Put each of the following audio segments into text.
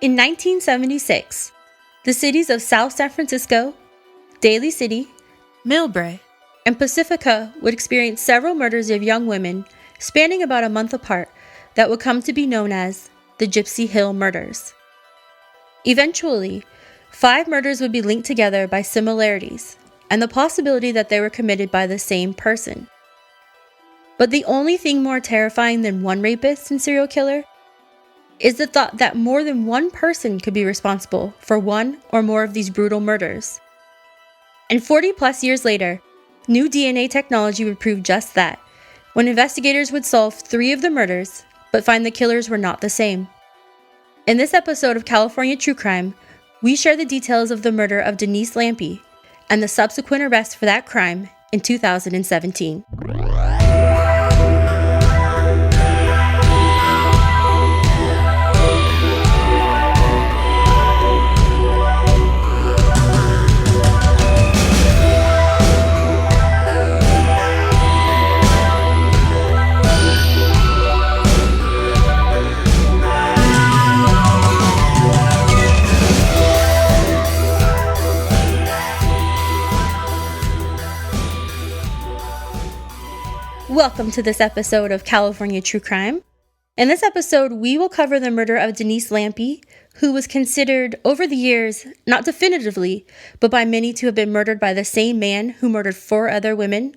In 1976, the cities of South San Francisco, Daly City, Millbrae, and Pacifica would experience several murders of young women spanning about a month apart that would come to be known as the Gypsy Hill Murders. Eventually, 5 murders would be linked together by similarities and the possibility that they were committed by the same person. But the only thing more terrifying than one rapist and serial killer is the thought that more than one person could be responsible for one or more of these brutal murders. And 40 plus years later, new DNA technology would prove just that, when investigators would solve 3 of the murders, but find the killers were not the same. In this episode of California True Crime, we share the details of the murder of Denise Lampe and the subsequent arrest for that crime in 2017. Welcome to this episode of California True Crime. In this episode, we will cover the murder of Denise Lampe, who was considered, over the years, not definitively, but by many to have been murdered by the same man who murdered 4 other women,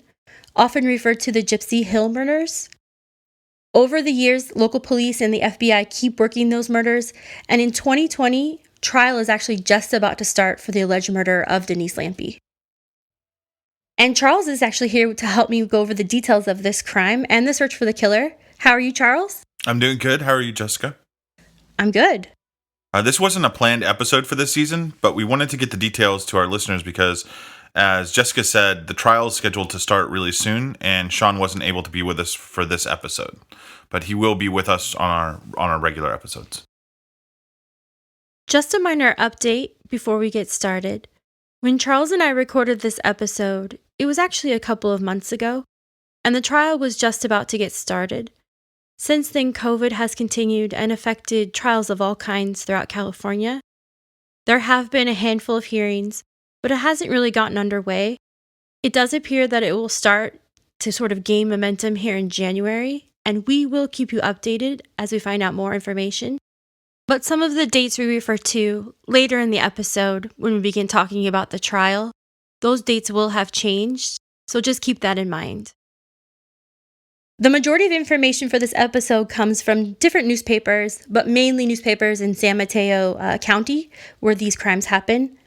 often referred to the Gypsy Hill Murders. Over the years, local police and the FBI keep working those murders, and in 2020, trial is actually just about to start for the alleged murder of Denise Lampe. And Charles is actually here to help me go over the details of this crime and the search for the killer. How are you, Charles? I'm doing good. How are you, Jessica? I'm good. This wasn't a planned episode for this season, but we wanted to get the details to our listeners because, as Jessica said, the trial is scheduled to start really soon, and Sean wasn't able to be with us for this episode. But he will be with us on our regular episodes. Just a minor update before we get started. When Charles and I recorded this episode, it was actually a couple of months ago, and the trial was just about to get started. Since then, COVID has continued and affected trials of all kinds throughout California. There have been a handful of hearings, but it hasn't really gotten underway. It does appear that it will start to sort of gain momentum here in January, and we will keep you updated as we find out more information. But some of the dates we refer to later in the episode, when we begin talking about the trial, those dates will have changed, so just keep that in mind. The majority of information for this episode comes from different newspapers, but mainly newspapers in San Mateo County, where these crimes happen.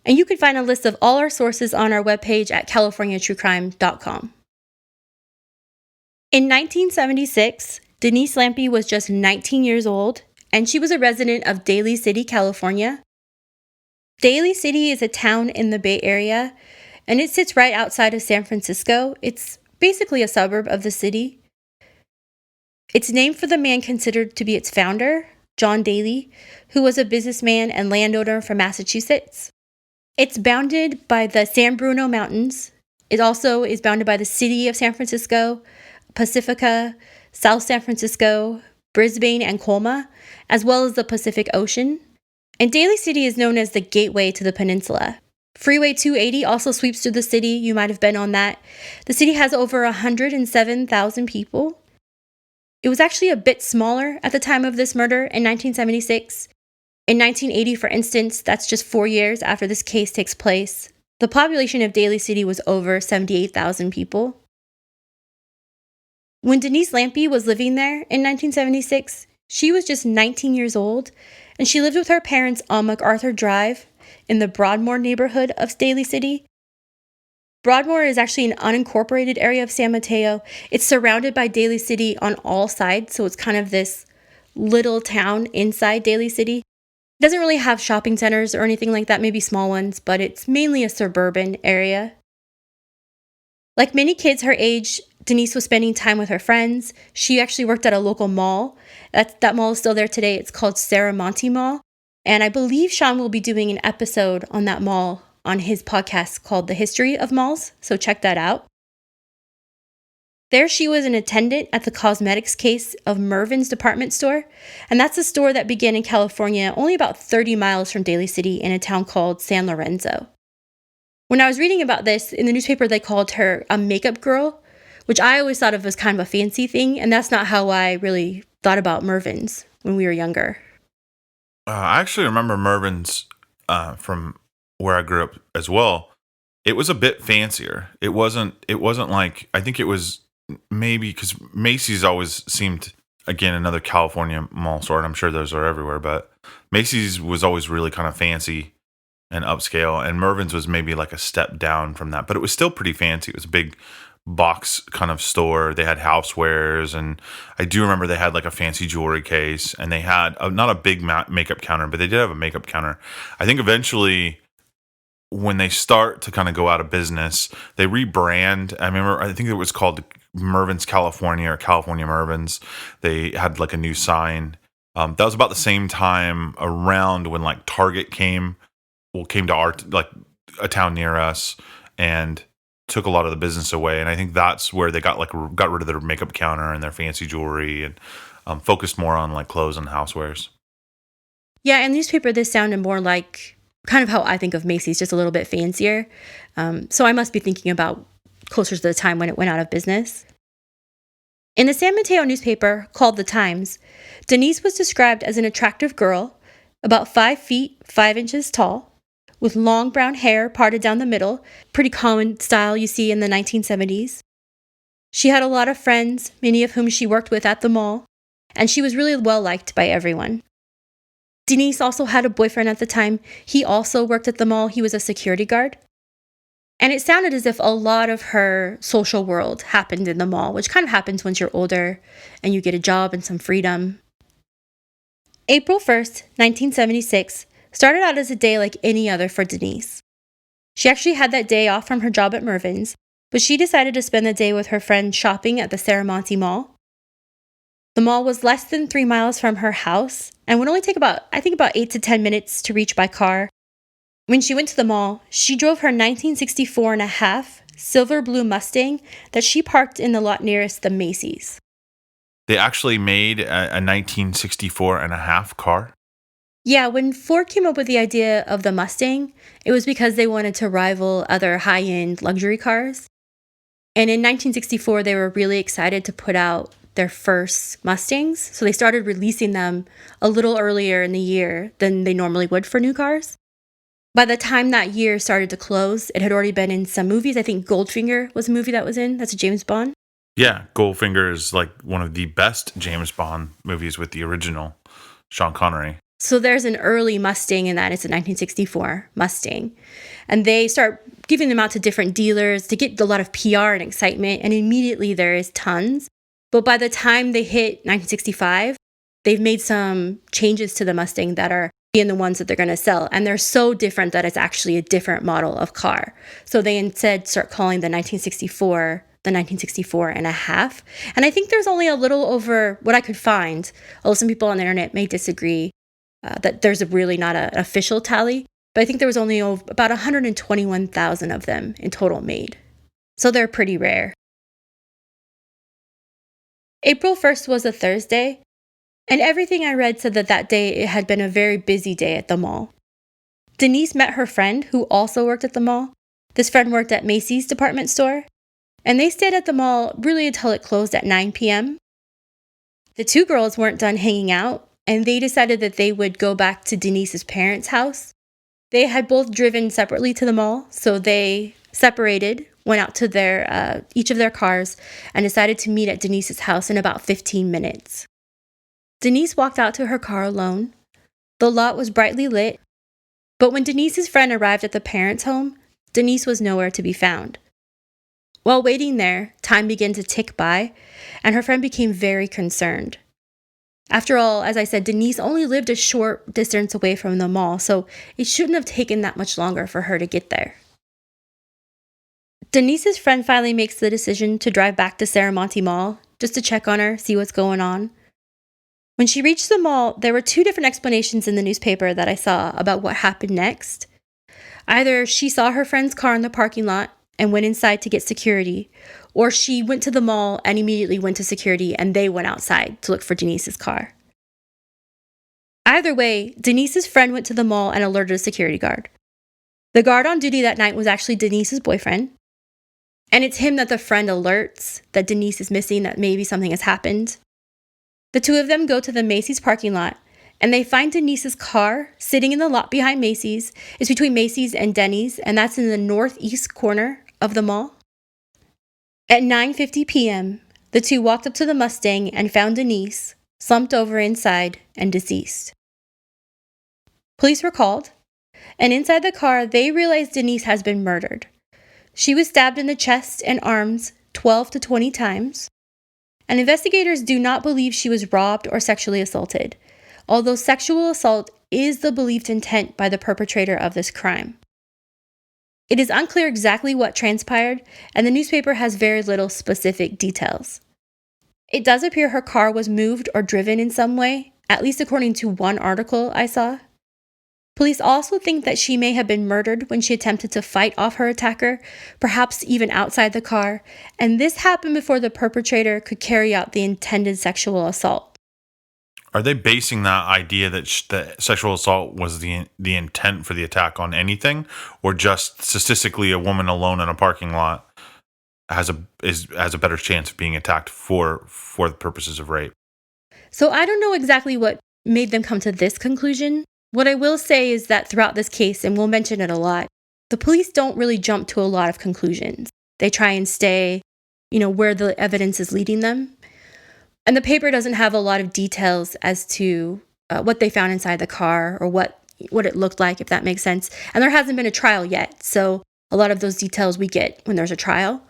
And you can find a list of all our sources on our webpage at californiatruecrime.com. In 1976, Denise Lampe was just 19 years old, and she was a resident of Daly City, California. Daly City is a town in the Bay Area, and it sits right outside of San Francisco. It's basically a suburb of the city. It's named for the man considered to be its founder, John Daly, who was a businessman and landowner from Massachusetts. It's bounded by the San Bruno Mountains. It also is bounded by the city of San Francisco, Pacifica, South San Francisco, Brisbane, and Colma, as well as the Pacific Ocean. And Daly City is known as the gateway to the peninsula. Freeway 280 also sweeps through the city. You might have been on that. The city has over 107,000 people. It was actually a bit smaller at the time of this murder in 1976. In 1980, for instance, that's just 4 years after this case takes place, the population of Daly City was over 78,000 people. When Denise Lampe was living there in 1976, she was just 19 years old, and she lived with her parents on MacArthur Drive in the Broadmoor neighborhood of Daly City. Broadmoor is actually an unincorporated area of San Mateo. It's surrounded by Daly City on all sides, so it's kind of this little town inside Daly City. It doesn't really have shopping centers or anything like that, maybe small ones, but it's mainly a suburban area. Like many kids her age, Denise was spending time with her friends. She actually worked at a local mall. That mall is still there today. It's called Serramonte Mall. And I believe Sean will be doing an episode on that mall on his podcast called The History of Malls. So check that out. There she was an attendant at the cosmetics case of Mervyn's department store, and that's a store that began in California only about 30 miles from Daly City in a town called San Lorenzo. When I was reading about this, in the newspaper they called her a makeup girl, which I always thought of as kind of a fancy thing, and that's not how I really thought about Mervyn's when we were younger. I actually remember Mervyn's from where I grew up as well. It was a bit fancier. It wasn't like, I think it was maybe because Macy's always seemed, again, another California mall store, and I'm sure those are everywhere, but Macy's was always really kind of fancy and upscale, and Mervyn's was maybe like a step down from that, but it was still pretty fancy. It was a big box kind of store. They had housewares, and I do remember they had like a fancy jewelry case, and they had not a big makeup counter, but they did have a makeup counter. I think eventually when they start to kind of go out of business, they rebrand. I think it was called Mervyn's California or California Mervyn's. They had like a new sign. That was about the same time around when like Target came to our, like, a town near us and took a lot of the business away. And I think that's where they got rid of their makeup counter and their fancy jewelry and focused more on like clothes and housewares. Yeah, in the newspaper, this sounded more like kind of how I think of Macy's, just a little bit fancier. So I must be thinking about closer to the time when it went out of business. In the San Mateo newspaper, called The Times, Denise was described as an attractive girl, about 5 feet, 5 inches tall, with long brown hair parted down the middle, pretty common style you see in the 1970s. She had a lot of friends, many of whom she worked with at the mall, and she was really well liked by everyone. Denise also had a boyfriend at the time. He also worked at the mall. He was a security guard. And it sounded as if a lot of her social world happened in the mall, which kind of happens once you're older and you get a job and some freedom. April 1st, 1976, started out as a day like any other for Denise. She actually had that day off from her job at Mervyn's, but she decided to spend the day with her friend shopping at the Serramonte Mall. The mall was less than 3 miles from her house and would only take about 8 to 10 minutes to reach by car. When she went to the mall, she drove her 1964 and a half silver blue Mustang that she parked in the lot nearest the Macy's. They actually made a 1964 and a half car. Yeah, when Ford came up with the idea of the Mustang, it was because they wanted to rival other high-end luxury cars. And in 1964, they were really excited to put out their first Mustangs, so they started releasing them a little earlier in the year than they normally would for new cars. By the time that year started to close, it had already been in some movies. I think Goldfinger was a movie that was in. That's a James Bond. Yeah, Goldfinger is like one of the best James Bond movies with the original Sean Connery. So there's an early Mustang in that. It's a 1964 Mustang. And they start giving them out to different dealers to get a lot of PR and excitement. And immediately there is tons. But by the time they hit 1965, they've made some changes to the Mustang that are being the ones that they're going to sell. And they're so different that it's actually a different model of car. So they instead start calling the 1964 and a half. And I think there's only a little over what I could find, although some people on the internet may disagree, that there's really not an official tally. But I think there was only about 121,000 of them in total made. So they're pretty rare. April 1st was a Thursday, and everything I read said that day it had been a very busy day at the mall. Denise met her friend who also worked at the mall. This friend worked at Macy's department store, and they stayed at the mall really until it closed at 9 p.m. The two girls weren't done hanging out, and they decided that they would go back to Denise's parents' house. They had both driven separately to the mall, so they separated, went out to their each of their cars, and decided to meet at Denise's house in about 15 minutes. Denise walked out to her car alone. The lot was brightly lit, but when Denise's friend arrived at the parents' home, Denise was nowhere to be found. While waiting there, time began to tick by, and her friend became very concerned. After all, as I said, Denise only lived a short distance away from the mall, so it shouldn't have taken that much longer for her to get there. Denise's friend finally makes the decision to drive back to Serramonte Mall just to check on her, see what's going on. When she reached the mall, there were 2 different explanations in the newspaper that I saw about what happened next. Either she saw her friend's car in the parking lot and went inside to get security, or she went to the mall and immediately went to security and they went outside to look for Denise's car. Either way, Denise's friend went to the mall and alerted a security guard. The guard on duty that night was actually Denise's boyfriend, and it's him that the friend alerts that Denise is missing, that maybe something has happened. The two of them go to the Macy's parking lot, and they find Denise's car sitting in the lot behind Macy's. It's between Macy's and Denny's, and that's in the northeast corner of the mall. At 9:50 p.m., the two walked up to the Mustang and found Denise slumped over inside and deceased. Police were called, and inside the car, they realized Denise has been murdered. She was stabbed in the chest and arms 12 to 20 times, and investigators do not believe she was robbed or sexually assaulted, although sexual assault is the believed intent by the perpetrator of this crime. It is unclear exactly what transpired, and the newspaper has very little specific details. It does appear her car was moved or driven in some way, at least according to one article I saw. Police also think that she may have been murdered when she attempted to fight off her attacker, perhaps even outside the car, and this happened before the perpetrator could carry out the intended sexual assault. Are they basing that idea that that sexual assault was the intent for the attack on anything, or just statistically a woman alone in a parking lot has a better chance of being attacked for the purposes of rape? So I don't know exactly what made them come to this conclusion. What I will say is that throughout this case, and we'll mention it a lot, the police don't really jump to a lot of conclusions. They try and stay, where the evidence is leading them. And the paper doesn't have a lot of details as to what they found inside the car or what it looked like, if that makes sense. And there hasn't been a trial yet, so a lot of those details we get when there's a trial.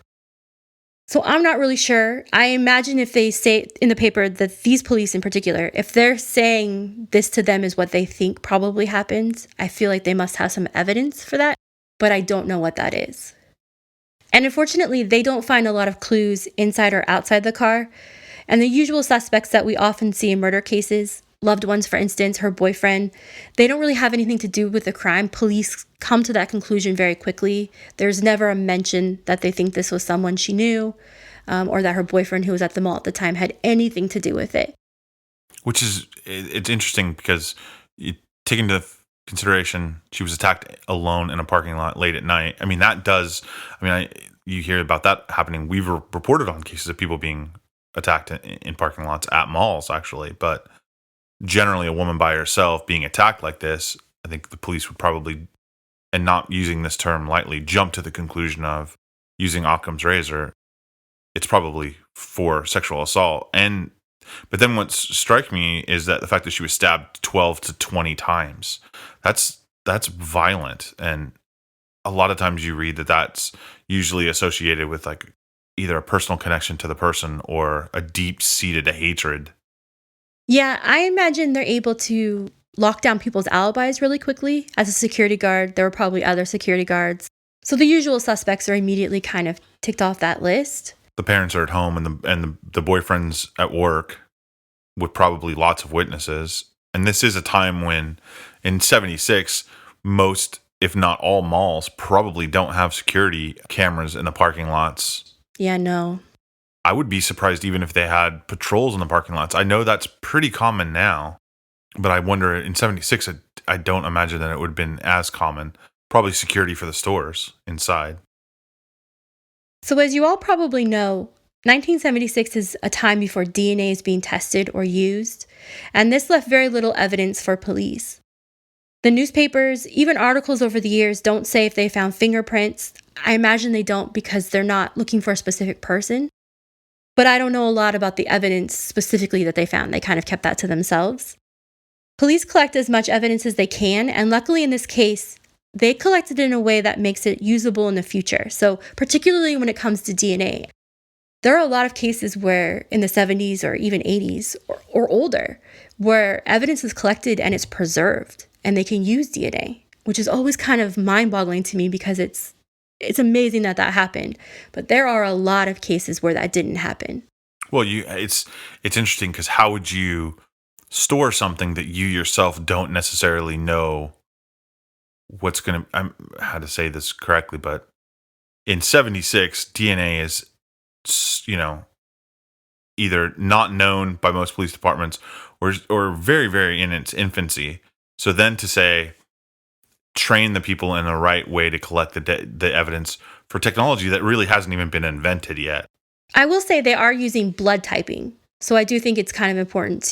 So I'm not really sure. I imagine if they say in the paper that these police in particular, if they're saying this to them is what they think probably happened, I feel like they must have some evidence for that, but I don't know what that is. And unfortunately, they don't find a lot of clues inside or outside the car. And the usual suspects that we often see in murder cases, loved ones, for instance, her boyfriend, they don't really have anything to do with the crime. Police come to that conclusion very quickly. There's never a mention that they think this was someone she knew, or that her boyfriend who was at the mall at the time had anything to do with it. Which is, it's interesting because you take into consideration she was attacked alone in a parking lot late at night. I mean, you hear about that happening. We've reported on cases of people being attacked in parking lots at malls, actually, but generally a woman by herself being attacked like this, I think the police would probably, and not using this term lightly, jump to the conclusion of using Occam's razor, it's probably for sexual assault. But then what strikes me is that the fact that she was stabbed 12 to 20 times, that's violent. And a lot of times you read that that's usually associated with like either a personal connection to the person or a deep-seated hatred. Yeah, I imagine they're able to lock down people's alibis really quickly. As a security guard, there were probably other security guards. So the usual suspects are immediately kind of ticked off that list. The parents are at home and the boyfriend's at work with probably lots of witnesses. And this is a time when, in 76, most, if not all malls, probably don't have security cameras in the parking lots. Yeah, no. I would be surprised even if they had patrols in the parking lots. I know that's pretty common now, but I wonder in 76, I don't imagine that it would have been as common. Probably security for the stores inside. So as you all probably know, 1976 is a time before DNA is being tested or used, and this left very little evidence for police. The newspapers, even articles over the years, don't say if they found fingerprints. I imagine they don't because they're not looking for a specific person. But I don't know a lot about the evidence specifically that they found. They kind of kept that to themselves. Police collect as much evidence as they can, and luckily in this case, they collected it in a way that makes it usable in the future. So particularly when it comes to DNA. There are a lot of cases where in the 70s or even 80s or older, where evidence is collected and it's preserved and they can use DNA, which is always kind of mind-boggling to me because it's amazing that happened. But there are a lot of cases where that didn't happen. Well, it's interesting because how would you store something that you yourself don't necessarily know what's going to, how to say this correctly, but in 76, DNA is, either not known by most police departments or very, very in its infancy. So then to say, train the people in the right way to collect the evidence for technology that really hasn't even been invented yet. I will say they are using blood typing. So I do think it's kind of important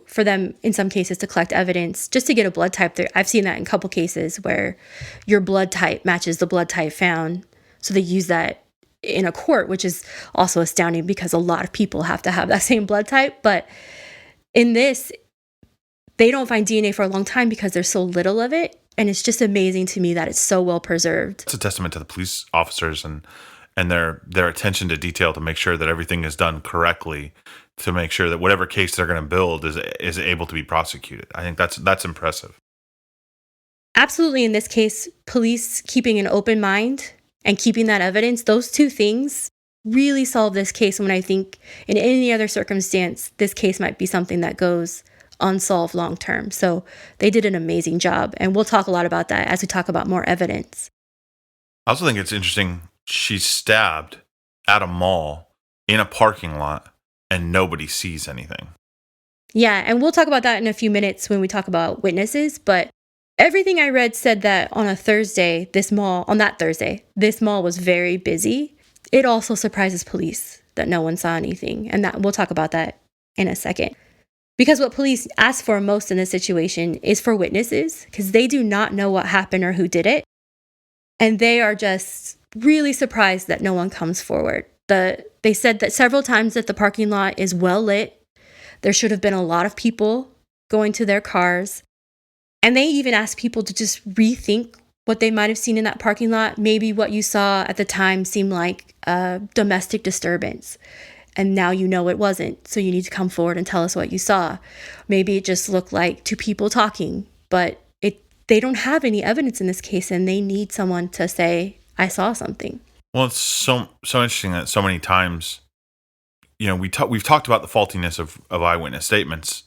for them in some cases to collect evidence just to get a blood type. I've seen that in a couple cases where your blood type matches the blood type found. So they use that in a court, which is also astounding because a lot of people have to have that same blood type. But in this, they don't find DNA for a long time because there's so little of it. And it's just amazing to me that it's so well preserved. It's a testament to the police officers and their attention to detail to make sure that everything is done correctly, to make sure that whatever case they're going to build is able to be prosecuted. I think that's impressive. Absolutely. In this case, police keeping an open mind and keeping that evidence, those two things really solve this case. When I think in any other circumstance, this case might be something that goes unsolved long term. So they did an amazing job. And we'll talk a lot about that as we talk about more evidence. I also think it's interesting. She's stabbed at a mall in a parking lot and nobody sees anything. Yeah. And we'll talk about that in a few minutes when we talk about witnesses. But everything I read said that on this mall was very busy. It also surprises police that no one saw anything. And that we'll talk about that in a second. Because what police ask for most in this situation is for witnesses, because they do not know what happened or who did it. And they are just really surprised that no one comes forward. They said that several times that the parking lot is well lit. There should have been a lot of people going to their cars. And they even asked people to just rethink what they might have seen in that parking lot. Maybe what you saw at the time seemed like a domestic disturbance. And now you know it wasn't. So you need to come forward and tell us what you saw. Maybe it just looked like two people talking, but they don't have any evidence in this case, and they need someone to say, I saw something. Well, it's so interesting that so many times, we've talked about the faultiness of eyewitness statements,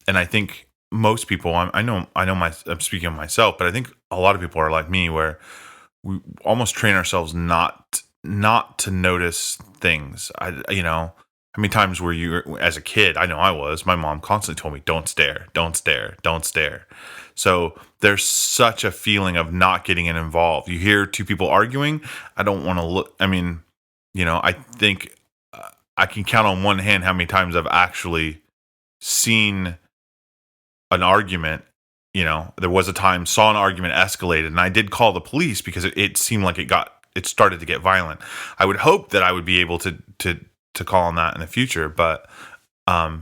and I think most people, I'm speaking of myself, but I think a lot of people are like me, where we almost train ourselves not to notice things. How many times were you, as a kid, I know I was, my mom constantly told me, don't stare, don't stare, don't stare. So there's such a feeling of not getting involved. You hear two people arguing, I don't want to look. I think I can count on one hand how many times I've actually seen an argument. There was a time, saw an argument escalated, and I did call the police because it seemed like it started to get violent. I would hope that I would be able to call on that in the future. But, I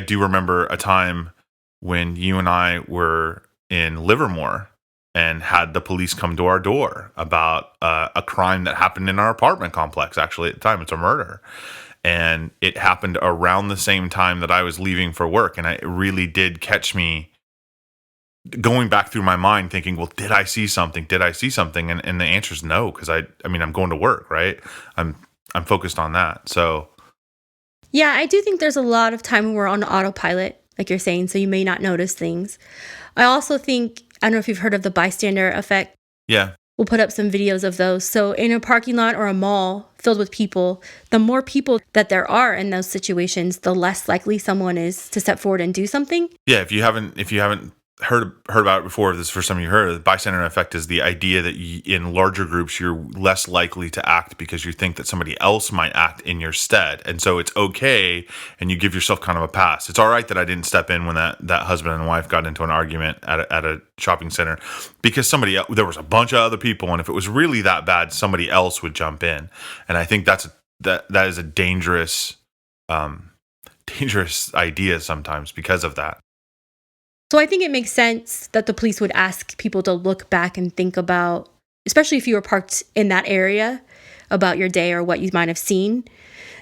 do remember a time when you and I were in Livermore and had the police come to our door about a crime that happened in our apartment complex. Actually, at the time, it's a murder. And it happened around the same time that I was leaving for work. And it really did catch me going back through my mind thinking, well, did I see something? Did I see something? And the answer is no, because I'm going to work, right? I'm focused on that. So yeah, I do think there's a lot of time when we're on autopilot, like you're saying, so you may not notice things. I also think, I don't know if you've heard of the Bystander Effect. Yeah. We'll put up some videos of those. So in a parking lot or a mall filled with people, the more people that there are in those situations, the less likely someone is to step forward and do something. Yeah, if you haven't heard about it before, this is the first time you heard of the bystander effect. Is the idea that in larger groups you're less likely to act because you think that somebody else might act in your stead, and so it's okay, and you give yourself kind of a pass. It's all right that I didn't step in when that husband and wife got into an argument at a shopping center because there was a bunch of other people, and if it was really that bad, somebody else would jump in. And I think that is a dangerous idea sometimes because of that. So I think it makes sense that the police would ask people to look back and think about, especially if you were parked in that area, about your day or what you might have seen.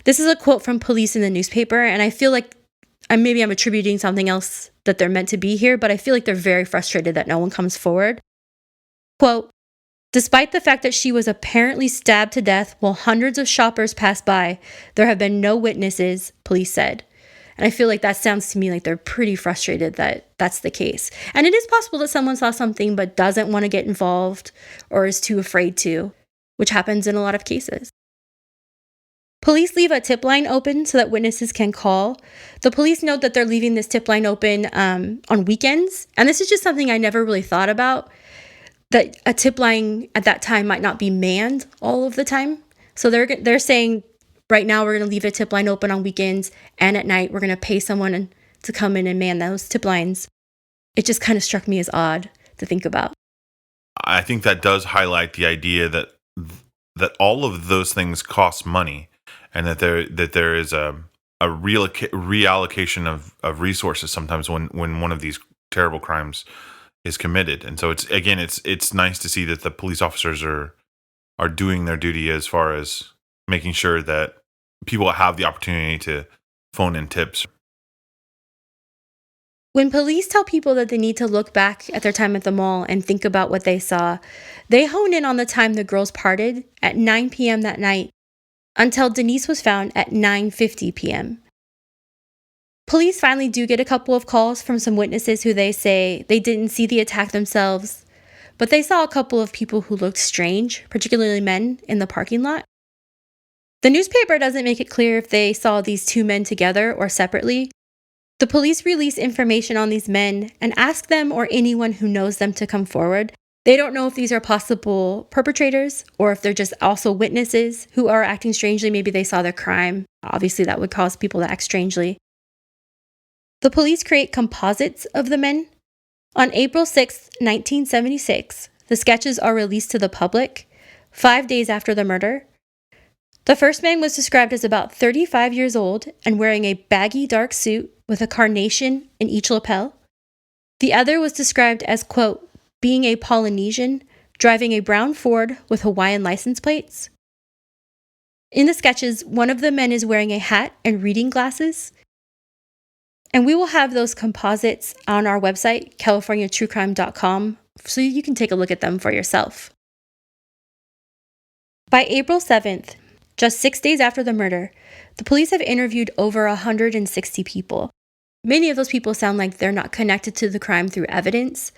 This is a quote from police in the newspaper, and I feel like I'm attributing something else that they're meant to be here, but I feel like they're very frustrated that no one comes forward. Quote, despite the fact that she was apparently stabbed to death while hundreds of shoppers passed by, there have been no witnesses, police said. And I feel like that sounds to me like they're pretty frustrated that that's the case. And it is possible that someone saw something but doesn't want to get involved or is too afraid to. which happens in a lot of cases. Police leave a tip line open so that witnesses can call. The police note that they're leaving this tip line open on weekends. And this is just something I never really thought about, that a tip line at that time might not be manned all of the time. So they're saying, right now we're going to leave a tip line open on weekends, and at night we're going to pay someone to come in and man those tip lines. It just kind of struck me as odd to think about. I think that does highlight the idea that all of those things cost money, and that there is a reallocation of resources sometimes when one of these terrible crimes is committed. And so it's nice to see that the police officers are doing their duty as far as making sure that people have the opportunity to phone in tips. When police tell people that they need to look back at their time at the mall and think about what they saw, they hone in on the time the girls parted at 9 p.m. that night until Denise was found at 9:50 p.m. Police finally do get a couple of calls from some witnesses who they say they didn't see the attack themselves, but they saw a couple of people who looked strange, particularly men, in the parking lot. The newspaper doesn't make it clear if they saw these two men together or separately. The police release information on these men and ask them or anyone who knows them to come forward. They don't know if these are possible perpetrators or if they're just also witnesses who are acting strangely. Maybe they saw their crime. Obviously, that would cause people to act strangely. The police create composites of the men. On April 6, 1976, the sketches are released to the public, 5 days after the murder. The first man was described as about 35 years old and wearing a baggy dark suit with a carnation in each lapel. The other was described as, quote, being a Polynesian, driving a brown Ford with Hawaiian license plates. In the sketches, one of the men is wearing a hat and reading glasses. And we will have those composites on our website, californiatruecrime.com, so you can take a look at them for yourself. By April 7th, just 6 days after the murder, the police have interviewed over 160 people. Many of those people sound like they're not connected to the crime through evidence,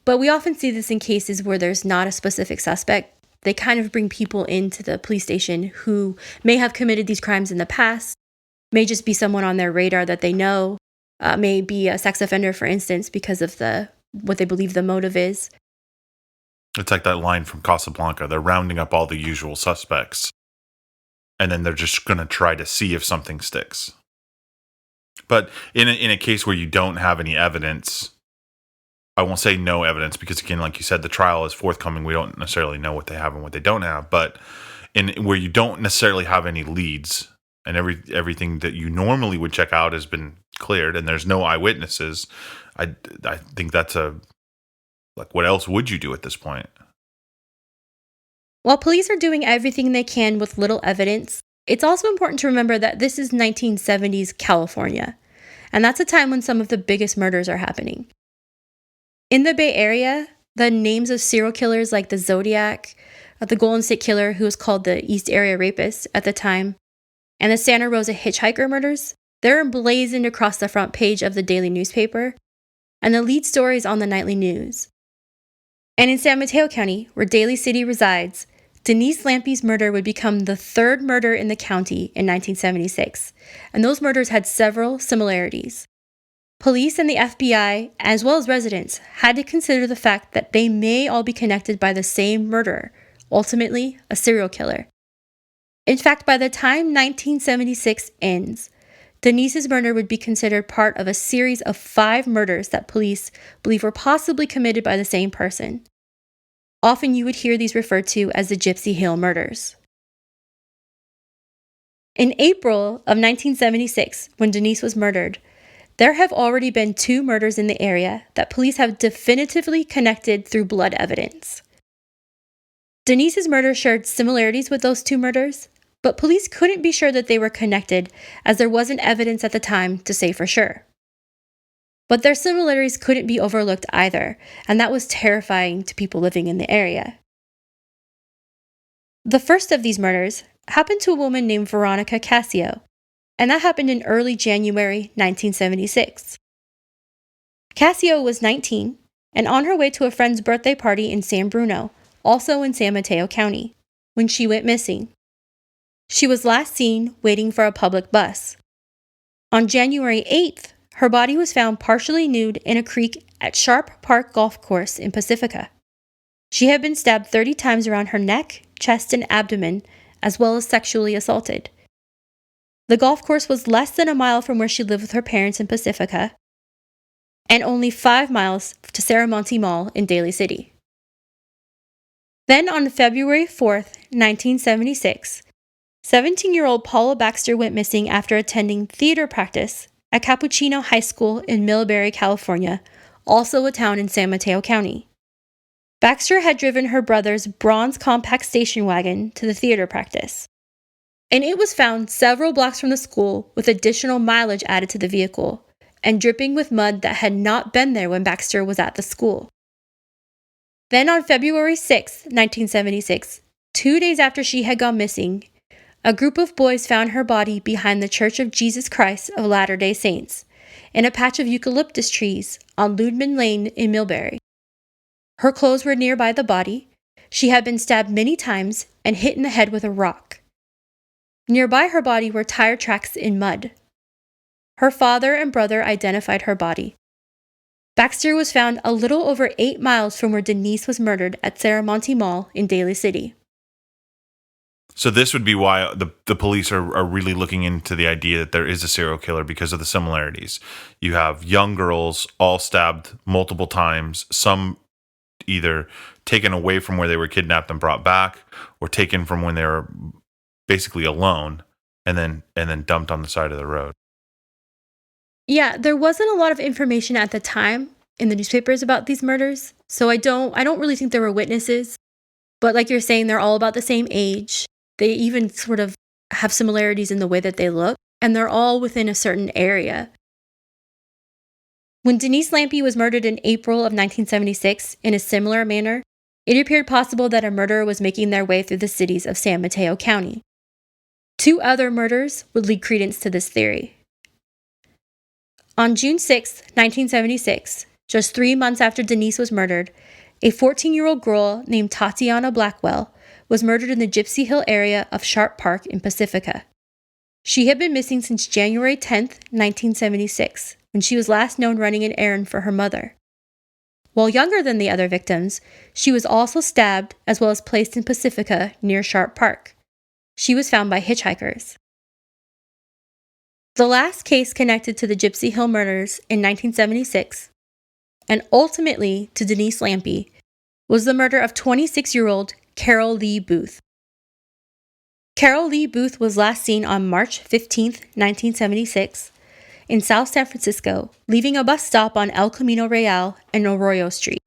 but we often see this in cases where there's not a specific suspect. They kind of bring people into the police station who may have committed these crimes in the past, may just be someone on their radar that they know, may be a sex offender, for instance, because of what they believe the motive is. It's like that line from Casablanca. They're rounding up all the usual suspects, and then they're just going to try to see if something sticks. But in a case where you don't have any evidence, I won't say no evidence, because again, like you said, the trial is forthcoming. We don't necessarily know what they have and what they don't have. But where you don't necessarily have any leads, and everything that you normally would check out has been cleared, and there's no eyewitnesses, I think that's what else would you do at this point? While police are doing everything they can with little evidence, it's also important to remember that this is 1970s California, and that's a time when some of the biggest murders are happening. In the Bay Area, the names of serial killers like the Zodiac, the Golden State Killer, who was called the East Area Rapist at the time, and the Santa Rosa Hitchhiker Murders, they're emblazoned across the front page of the daily newspaper and the lead stories on the nightly news. And in San Mateo County, where Daly City resides, Denise Lampe's murder would become the third murder in the county in 1976, and those murders had several similarities. Police and the FBI, as well as residents, had to consider the fact that they may all be connected by the same murderer, ultimately a serial killer. In fact, by the time 1976 ends, Denise's murder would be considered part of a series of 5 murders that police believe were possibly committed by the same person. Often you would hear these referred to as the Gypsy Hill Murders. In April of 1976, when Denise was murdered, there have already been 2 murders in the area that police have definitively connected through blood evidence. Denise's murder shared similarities with those 2 murders, but police couldn't be sure that they were connected as there wasn't evidence at the time to say for sure. But their similarities couldn't be overlooked either, and that was terrifying to people living in the area. The first of these murders happened to a woman named Veronica Cassio, and that happened in early January 1976. Cassio was 19 and on her way to a friend's birthday party in San Bruno, also in San Mateo County. when she went missing. She was last seen waiting for a public bus. On January 8th, her body was found partially nude in a creek at Sharp Park Golf Course in Pacifica. She had been stabbed 30 times around her neck, chest, and abdomen, as well as sexually assaulted. The golf course was less than a mile from where she lived with her parents in Pacifica, and only 5 miles to Serramonte Mall in Daly City. Then on February 4th, 1976, 17-year-old Paula Baxter went missing after attending theater practice at Capuchino High School in Millbury, California, also a town in San Mateo County. Baxter had driven her brother's bronze compact station wagon to the theater practice, and it was found several blocks from the school with additional mileage added to the vehicle and dripping with mud that had not been there when Baxter was at the school. Then on February 6, 1976, 2 days after she had gone missing, a group of boys found her body behind the Church of Jesus Christ of Latter-day Saints in a patch of eucalyptus trees on Ludman Lane in Millbury. Her clothes were nearby the body. She had been stabbed many times and hit in the head with a rock. Nearby her body were tire tracks in mud. Her father and brother identified her body. Baxter was found a little over 8 miles from where Denise was murdered at Serramonte Mall in Daly City. So this would be why the police are really looking into the idea that there is a serial killer because of the similarities. You have young girls all stabbed multiple times, some either taken away from where they were kidnapped and brought back, or taken from when they were basically alone and then dumped on the side of the road. Yeah, there wasn't a lot of information at the time in the newspapers about these murders, so I don't really think there were witnesses. But like you're saying, they're all about the same age. They even sort of have similarities in the way that they look, and they're all within a certain area. When Denise Lampe was murdered in April of 1976 in a similar manner, it appeared possible that a murderer was making their way through the cities of San Mateo County. 2 other murders would lead credence to this theory. On June 6, 1976, just 3 months after Denise was murdered, a 14-year-old girl named Tatiana Blackwell was murdered in the Gypsy Hill area of Sharp Park in Pacifica. She had been missing since January 10, 1976, when she was last known running an errand for her mother. While younger than the other victims, she was also stabbed as well as placed in Pacifica near Sharp Park. She was found by hitchhikers. The last case connected to the Gypsy Hill Murders in 1976, and ultimately to Denise Lampe, was the murder of 26-year-old Carol Lee Booth. Carol Lee Booth was last seen on March 15, 1976, in South San Francisco, leaving a bus stop on El Camino Real and Arroyo Street.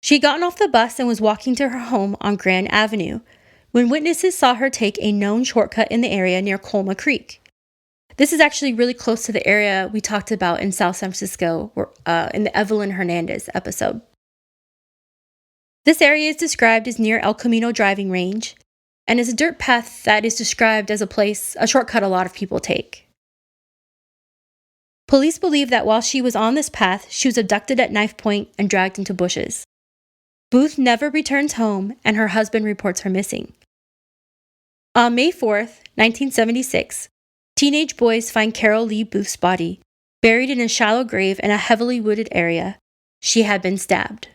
She had gotten off the bus and was walking to her home on Grand Avenue when witnesses saw her take a known shortcut in the area near Colma Creek. This is actually really close to the area we talked about in South San Francisco in the Evelyn Hernandez episode. This area is described as near El Camino driving range and is a dirt path that is described as a shortcut a lot of people take. Police believe that while she was on this path, she was abducted at knife point and dragged into bushes. Booth never returns home, and her husband reports her missing. On May 4th, 1976, teenage boys find Carol Lee Booth's body, buried in a shallow grave in a heavily wooded area. She had been stabbed.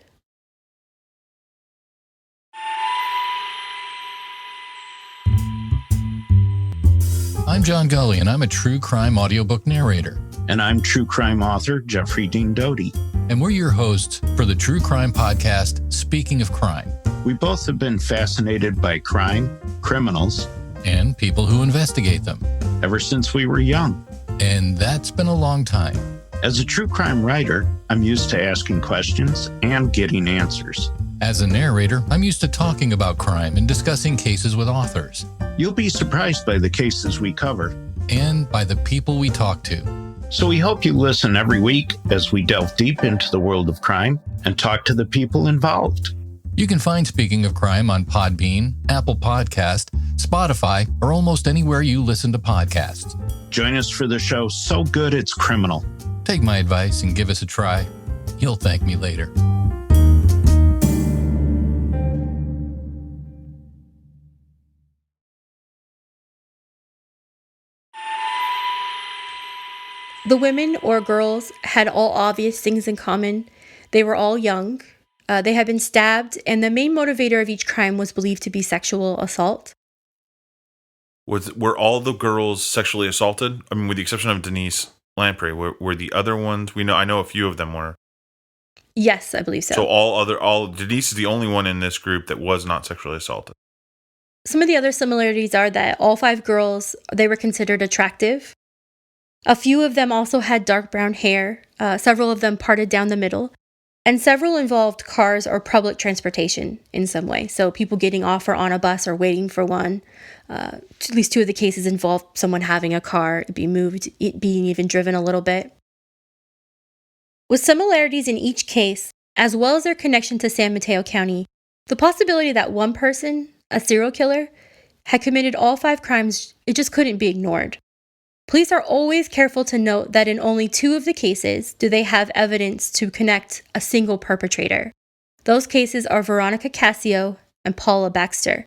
I'm John Gully, and I'm a true crime audiobook narrator. And I'm true crime author Jeffrey Dean Doty. And we're your hosts for the true crime podcast, Speaking of Crime. We both have been fascinated by crime, criminals, and people who investigate them. Ever since we were young. And that's been a long time. As a true crime writer, I'm used to asking questions and getting answers. As a narrator, I'm used to talking about crime and discussing cases with authors. You'll be surprised by the cases we cover. And by the people we talk to. So we hope you listen every week as we delve deep into the world of crime and talk to the people involved. You can find Speaking of Crime on Podbean, Apple Podcast, Spotify, or almost anywhere you listen to podcasts. Join us for the show So Good It's Criminal. Take my advice and give us a try. You'll thank me later. The women or girls had all obvious things in common. They were all young. They had been stabbed, and the main motivator of each crime was believed to be sexual assault. Were all the girls sexually assaulted? I mean, with the exception of Denise Lampe, were the other ones? I know a few of them were. Yes, I believe so. So Denise is the only one in this group that was not sexually assaulted. Some of the other similarities are that all 5 girls, they were considered attractive. A few of them also had dark brown hair, several of them parted down the middle, and several involved cars or public transportation in some way. So people getting off or on a bus or waiting for one. At least 2 of the cases involved someone having a car, being moved, being even driven a little bit. With similarities in each case, as well as their connection to San Mateo County, the possibility that one person, a serial killer, had committed all 5 crimes, it just couldn't be ignored. Police are always careful to note that in only 2 of the cases do they have evidence to connect a single perpetrator. Those cases are Veronica Cassio and Paula Baxter.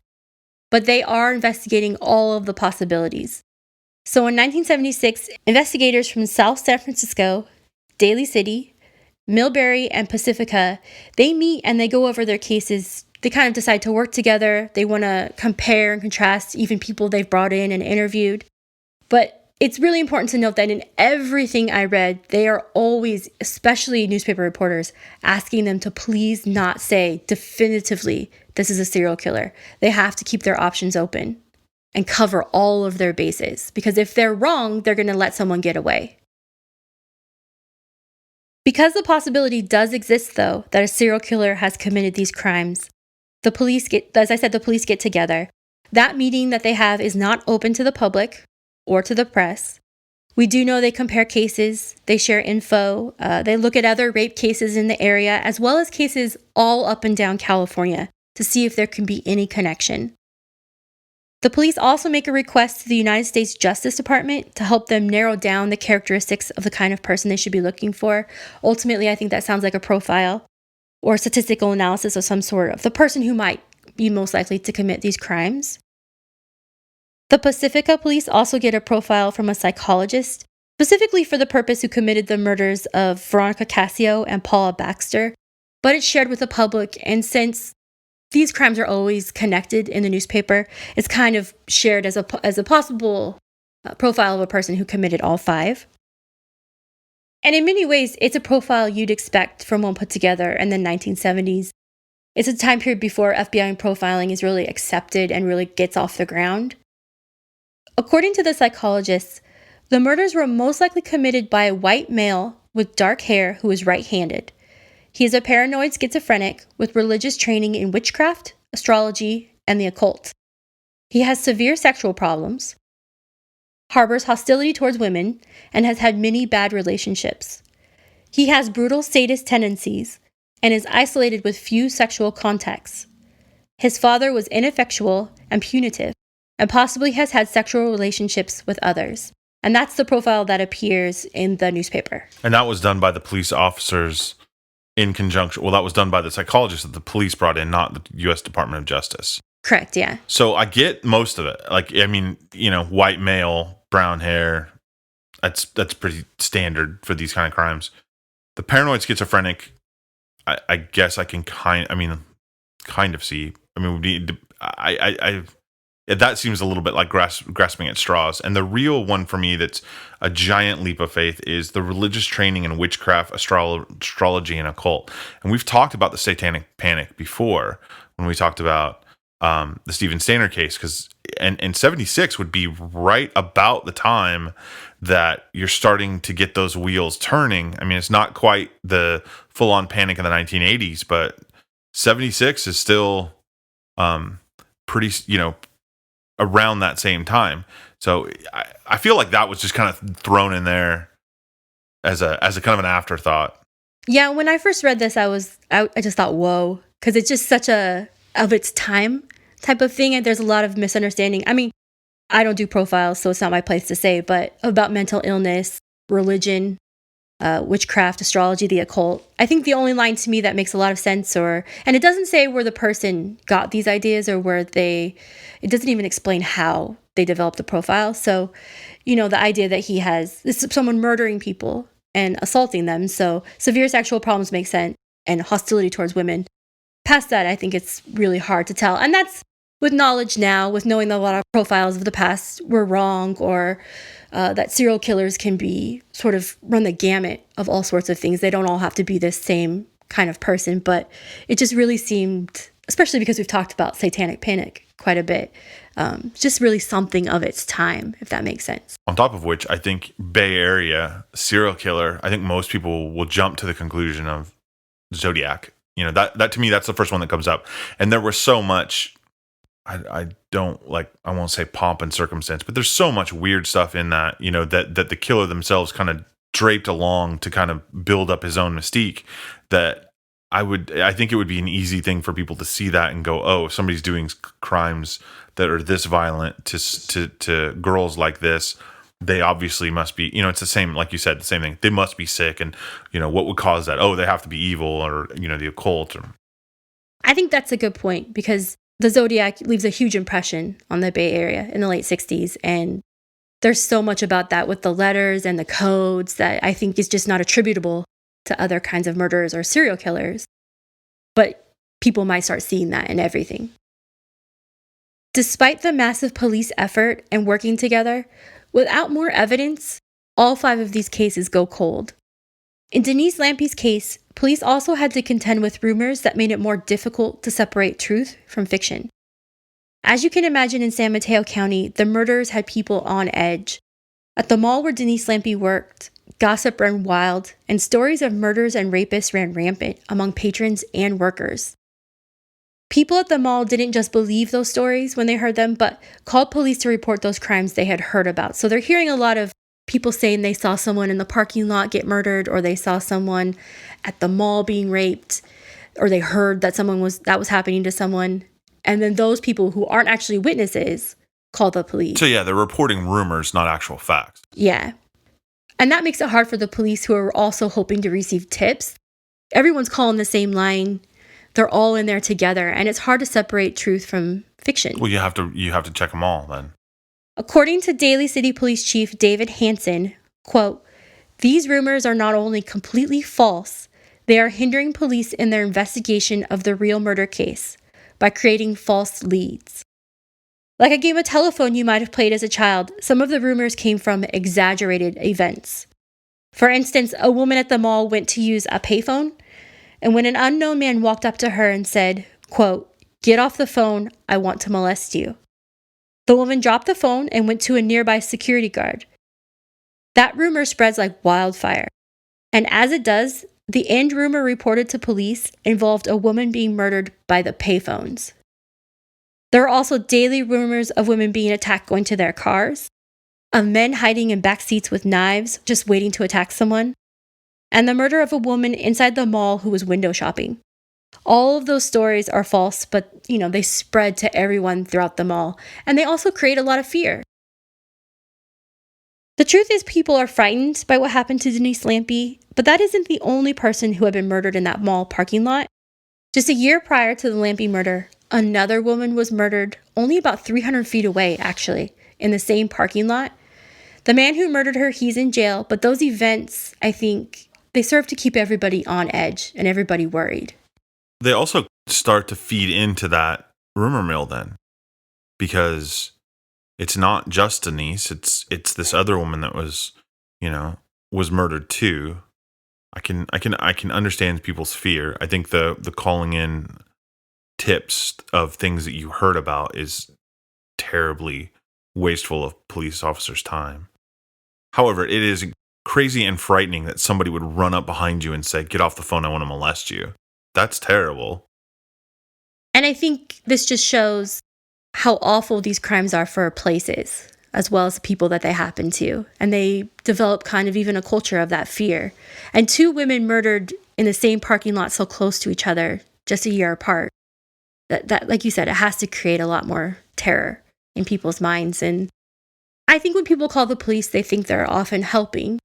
But they are investigating all of the possibilities. So in 1976, investigators from South San Francisco, Daly City, Millbury, and Pacifica, they meet and they go over their cases. They kind of decide to work together. They want to compare and contrast even people they've brought in and interviewed. But it's really important to note that in everything I read, they are always, especially newspaper reporters, asking them to please not say definitively this is a serial killer. They have to keep their options open and cover all of their bases, because if they're wrong, they're going to let someone get away. Because the possibility does exist, though, that a serial killer has committed these crimes, the police get together. That meeting that they have is not open to the public or to the press. We do know they compare cases, they share info, they look at other rape cases in the area, as well as cases all up and down California to see if there can be any connection. The police also make a request to the United States Justice Department to help them narrow down the characteristics of the kind of person they should be looking for. Ultimately, I think that sounds like a profile or statistical analysis of some sort of the person who might be most likely to commit these crimes. The Pacifica police also get a profile from a psychologist, specifically for the purpose who committed the murders of Veronica Cassio and Paula Baxter, but it's shared with the public, and since these crimes are always connected in the newspaper, it's kind of shared as a possible profile of a person who committed all 5. And in many ways, it's a profile you'd expect from one put together in the 1970s. It's a time period before FBI profiling is really accepted and really gets off the ground. According to the psychologists, the murders were most likely committed by a white male with dark hair who is right-handed. He is a paranoid schizophrenic with religious training in witchcraft, astrology, and the occult. He has severe sexual problems, harbors hostility towards women, and has had many bad relationships. He has brutal sadist tendencies and is isolated with few sexual contacts. His father was ineffectual and punitive, and possibly has had sexual relationships with others. And that's the profile that appears in the newspaper. And that was done by the police officers in conjunction. Well, that was done by the psychologist that the police brought in, not the U.S. Department of Justice. Correct, yeah. So I get most of it. Like, I mean, white male, brown hair, that's pretty standard for these kind of crimes. The paranoid schizophrenic, I guess I can kind of see. I mean, that seems a little bit like grasping at straws. And the real one for me that's a giant leap of faith is the religious training in witchcraft, astrology, and occult. And we've talked about the satanic panic before when we talked about the Stephen Stainer case, and 76 would be right about the time that you're starting to get those wheels turning. I mean, it's not quite the full-on panic in the 1980s, but 76 is still pretty, around that same time. So I feel like that was just kind of thrown in there as a kind of an afterthought. Yeah, when I first read this, I just thought, whoa, because it's just such a of its time type of thing, and there's a lot of misunderstanding. I mean, I don't do profiles, so it's not my place to say, but about mental illness, religion, witchcraft, astrology, the occult. I think the only line to me that makes a lot of sense, and it doesn't say where the person got these ideas or it doesn't even explain how they developed a profile. So, the idea that he has this is someone murdering people and assaulting them. So severe sexual problems make sense, and hostility towards women. Past that, I think it's really hard to tell. And that's with knowledge now, with knowing that a lot of profiles of the past were wrong, or that serial killers can be sort of run the gamut of all sorts of things. They don't all have to be this same kind of person, but it just really seemed, especially because we've talked about satanic panic quite a bit, just really something of its time, if that makes sense. On top of which, I think Bay Area serial killer, I think most people will jump to the conclusion of Zodiac. That to me, that's the first one that comes up. And there was so much, I won't say pomp and circumstance, but there's so much weird stuff in that, that the killer themselves kind of draped along to kind of build up his own mystique, that I think it would be an easy thing for people to see that and go, oh, if somebody's doing crimes that are this violent to girls like this, they obviously must be, it's the same, like you said, the same thing. They must be sick. And, what would cause that? Oh, they have to be evil, or, the occult. I think that's a good point, because the Zodiac leaves a huge impression on the Bay Area in the late 60s. And there's so much about that with the letters and the codes that I think is just not attributable to other kinds of murderers or serial killers. But people might start seeing that in everything. Despite the massive police effort and working together, without more evidence, all 5 of these cases go cold. In Denise Lampe's case, police also had to contend with rumors that made it more difficult to separate truth from fiction. As you can imagine, in San Mateo County, the murders had people on edge. At the mall where Denise Lampe worked, gossip ran wild, and stories of murders and rapists ran rampant among patrons and workers. People at the mall didn't just believe those stories when they heard them, but called police to report those crimes they had heard about. So they're hearing a lot of people saying they saw someone in the parking lot get murdered, or they saw someone at the mall being raped, or they heard that that was happening to someone. And then those people who aren't actually witnesses call the police. So yeah, they're reporting rumors, not actual facts. Yeah. And that makes it hard for the police, who are also hoping to receive tips. Everyone's calling the same line. They're all in there together, and it's hard to separate truth from fiction. Well, you have to check them all then. According to Daly City Police Chief David Hansen, quote, "These rumors are not only completely false, they are hindering police in their investigation of the real murder case by creating false leads." Like a game of telephone you might have played as a child, some of the rumors came from exaggerated events. For instance, a woman at the mall went to use a payphone, and when an unknown man walked up to her and said, quote, "Get off the phone, I want to molest you," the woman dropped the phone and went to a nearby security guard. That rumor spreads like wildfire. And as it does, the end rumor reported to police involved a woman being murdered by the payphones. There are also daily rumors of women being attacked going to their cars, of men hiding in back seats with knives, just waiting to attack someone, and the murder of a woman inside the mall who was window shopping. All of those stories are false, but, they spread to everyone throughout the mall, and they also create a lot of fear. The truth is, people are frightened by what happened to Denise Lampe, but that isn't the only person who had been murdered in that mall parking lot. Just a year prior to the Lampe murder, another woman was murdered only about 300 feet away, actually, in the same parking lot. The man who murdered her, he's in jail, but those events, I think, they serve to keep everybody on edge and everybody worried. They also start to feed into that rumor mill then, because it's not just Denise, it's this other woman that was murdered too. I can understand people's fear. I think the calling in tips of things that you heard about is terribly wasteful of police officers' time. However, it is crazy and frightening that somebody would run up behind you and say, "Get off the phone, I want to molest you." That's terrible. And I think this just shows how awful these crimes are for places, as well as the people that they happen to. And they develop kind of even a culture of that fear. And 2 women murdered in the same parking lot so close to each other, just a year apart. That, like you said, it has to create a lot more terror in people's minds. And I think when people call the police, they think they're often helping.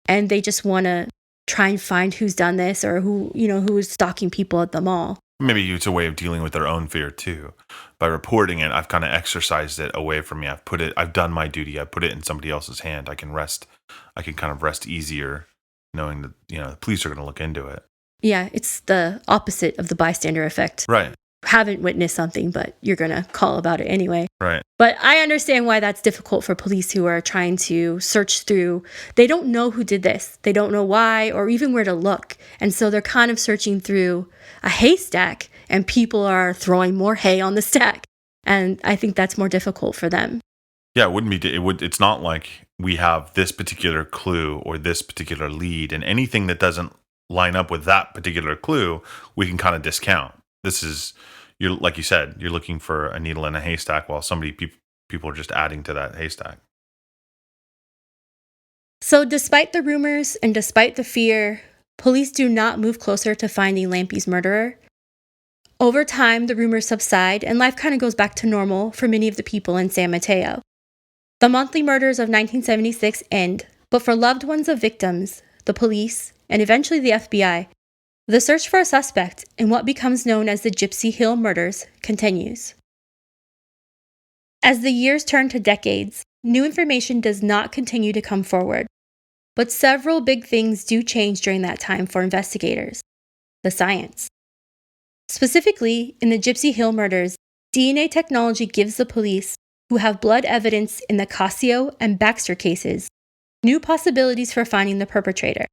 And they just want to try and find who's done this, or who is stalking people at the mall. Maybe it's a way of dealing with their own fear too. by reporting it, I've kind of exercised it away from me. I've done my duty. I put it in somebody else's hand. I can kind of rest easier knowing that, the police are going to look into it. Yeah, it's the opposite of the bystander effect. Right. Haven't witnessed something, but you're going to call about it anyway. Right. But I understand why that's difficult for police who are trying to search through. They don't know who did this. They don't know why or even where to look. And so they're kind of searching through a haystack, and people are throwing more hay on the stack. And I think that's more difficult for them. Yeah, it wouldn't be. It's not like we have this particular clue or this particular lead, and anything that doesn't line up with that particular clue, we can kind of discount. This is, like you said, you're looking for a needle in a haystack while people are just adding to that haystack. So despite the rumors and despite the fear, police do not move closer to finding Lampe's murderer. Over time, the rumors subside and life kind of goes back to normal for many of the people in San Mateo. The monthly murders of 1976 end, but for loved ones of victims, the police, and eventually the FBI, the search for a suspect in what becomes known as the Gypsy Hill Murders continues. As the years turn to decades, new information does not continue to come forward, but several big things do change during that time for investigators. The science. Specifically, in the Gypsy Hill Murders, DNA technology gives the police, who have blood evidence in the Cassio and Baxter cases, new possibilities for finding the perpetrator.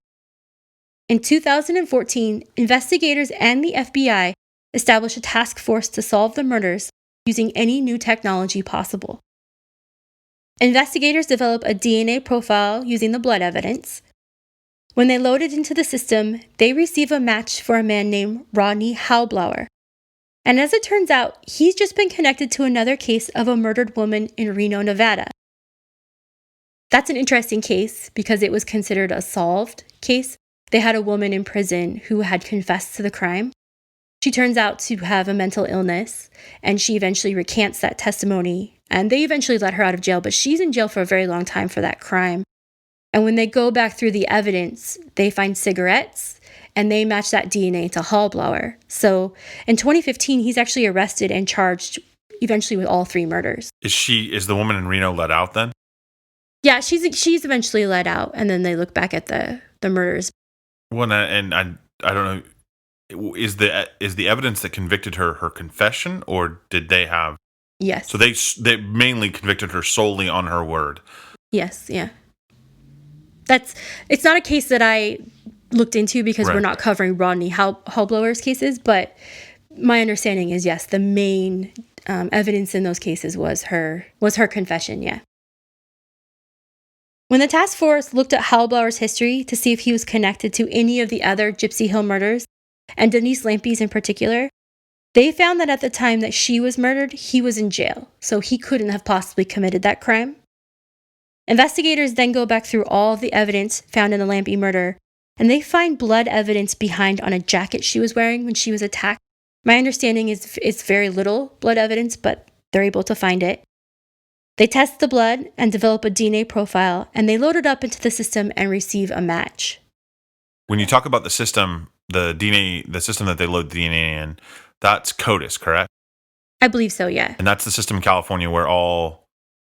In 2014, investigators and the FBI established a task force to solve the murders using any new technology possible. Investigators develop a DNA profile using the blood evidence. When they load it into the system, they receive a match for a man named Rodney Howblauer. And as it turns out, he's just been connected to another case of a murdered woman in Reno, Nevada. That's an interesting case because it was considered a solved case. They had a woman in prison who had confessed to the crime. She turns out to have a mental illness, and she eventually recants that testimony, and they eventually let her out of jail, but she's in jail for a very long time for that crime. And when they go back through the evidence, they find cigarettes, and they match that DNA to Hallblauer. So in 2015, he's actually arrested and charged eventually with all 3 murders. Is the woman in Reno let out then? Yeah, she's eventually let out, and then they look back at the murders. Well, and I don't know, is the evidence that convicted her confession, or did they have? Yes. So they mainly convicted her solely on her word. Yes, yeah. It's not a case that I looked into because we're not covering Rodney Howblauer's cases, but my understanding is yes, the main evidence in those cases was her confession, yeah. When the task force looked at Howblauer's history to see if he was connected to any of the other Gypsy Hill murders, and Denise Lampe's in particular, they found that at the time that she was murdered, he was in jail, so he couldn't have possibly committed that crime. Investigators then go back through all of the evidence found in the Lampe murder, and they find blood evidence behind on a jacket she was wearing when she was attacked. My understanding is it's very little blood evidence, but they're able to find it. They test the blood and develop a DNA profile, and they load it up into the system and receive a match. When you talk about the system, the system that they load DNA in, that's CODIS, correct? I believe so, yeah. And that's the system in California where all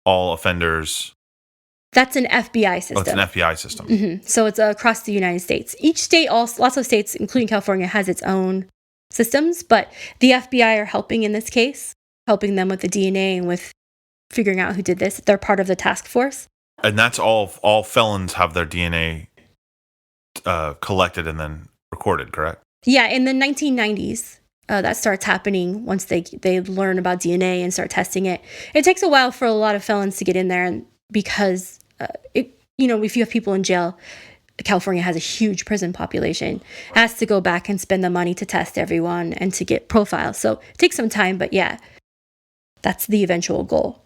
offenders. That's an FBI system. Oh, it's an FBI system. Mm-hmm. So it's across the United States. Each state, lots of states, including California, has its own systems, but the FBI are helping in this case, helping them with the DNA and with figuring out who did this. They're part of the task force. And that's all felons have their DNA collected and then recorded, correct? Yeah, in the 1990s, that starts happening once they learn about DNA and start testing it. It takes a while for a lot of felons to get in there, and because if you have people in jail, California has a huge prison population. It has to go back and spend the money to test everyone and to get profiles. So it takes some time, but yeah, that's the eventual goal.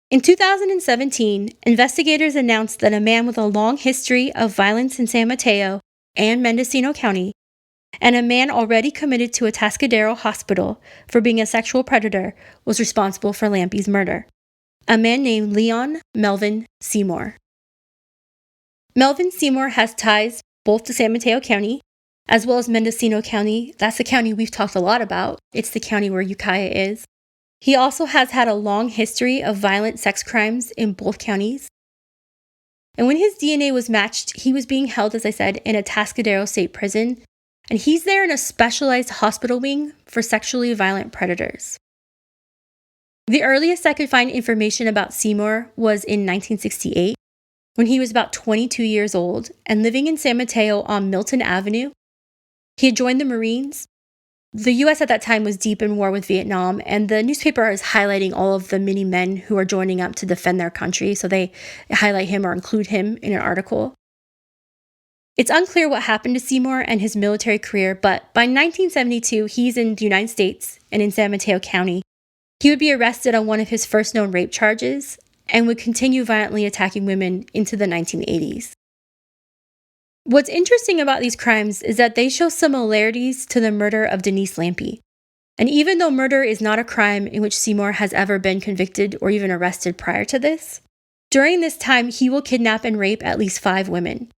In 2017, investigators announced that a man with a long history of violence in San Mateo and Mendocino County, and a man already committed to a Atascadero hospital for being a sexual predator, was responsible for Lampe's murder. A man named Leon Melvin Seymour. Melvin Seymour has ties both to San Mateo County as well as Mendocino County. That's the county we've talked a lot about. It's the county where Ukiah is. He also has had a long history of violent sex crimes in both counties. And when his DNA was matched, he was being held, as I said, in a Atascadero State Prison, and he's there in a specialized hospital wing for sexually violent predators. The earliest I could find information about Seymour was in 1968, when he was about 22 years old and living in San Mateo on Milton Avenue. He had joined the Marines. The U.S. at that time was deep in war with Vietnam, and the newspaper is highlighting all of the many men who are joining up to defend their country, so they highlight him or include him in an article. It's unclear what happened to Seymour and his military career, but by 1972, he's in the United States and in San Mateo County. He would be arrested on one of his first known rape charges and would continue violently attacking women into the 1980s. What's interesting about these crimes is that they show similarities to the murder of Denise Lampe. And even though murder is not a crime in which Seymour has ever been convicted or even arrested prior to this, during this time he will kidnap and rape at least 5 women.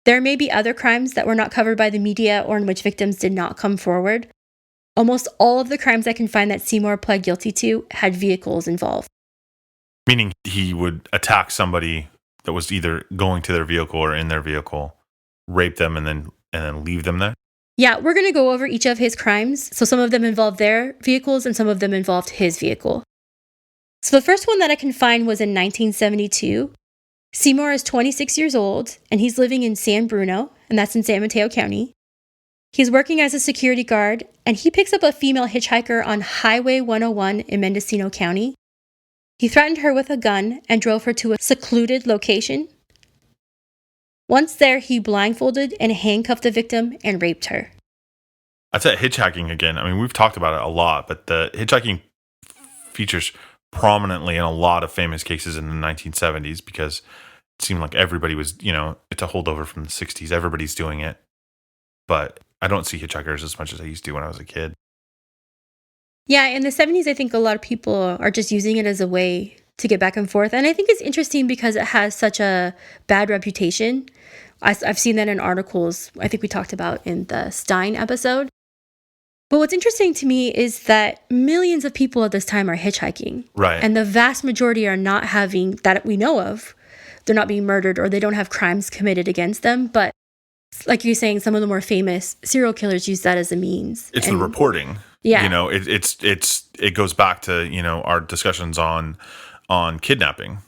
There may be other crimes that were not covered by the media or in which victims did not come forward. Almost all of the crimes I can find that Seymour pled guilty to had vehicles involved. Meaning he would attack somebody that was either going to their vehicle or in their vehicle, rape them, and then leave them there? Yeah, we're going to go over each of his crimes. So some of them involved their vehicles and some of them involved his vehicle. So the first one that I can find was in 1972. Seymour is 26 years old and he's living in San Bruno, and that's in San Mateo County. He's working as a security guard and he picks up a female hitchhiker on Highway 101 in Mendocino County. He threatened her with a gun and drove her to a secluded location. Once there, he blindfolded and handcuffed the victim and raped her. That's at hitchhiking again. I mean, we've talked about it a lot, but the hitchhiking features prominently in a lot of famous cases in the 1970s because it seemed like everybody was, it's a holdover from the 60s. Everybody's doing it. But I don't see hitchhikers as much as I used to when I was a kid. Yeah, in the 70s, I think a lot of people are just using it as a way to get back and forth. And I think it's interesting because it has such a bad reputation. I've seen that in articles I think we talked about in the Stein episode. But what's interesting to me is that millions of people at this time are hitchhiking. Right. And the vast majority are not having, that we know of, they're not being murdered or they don't have crimes committed against them. But like you're saying, some of the more famous serial killers use that as a means. It's the reporting. Yeah. It goes back to, our discussions on kidnapping.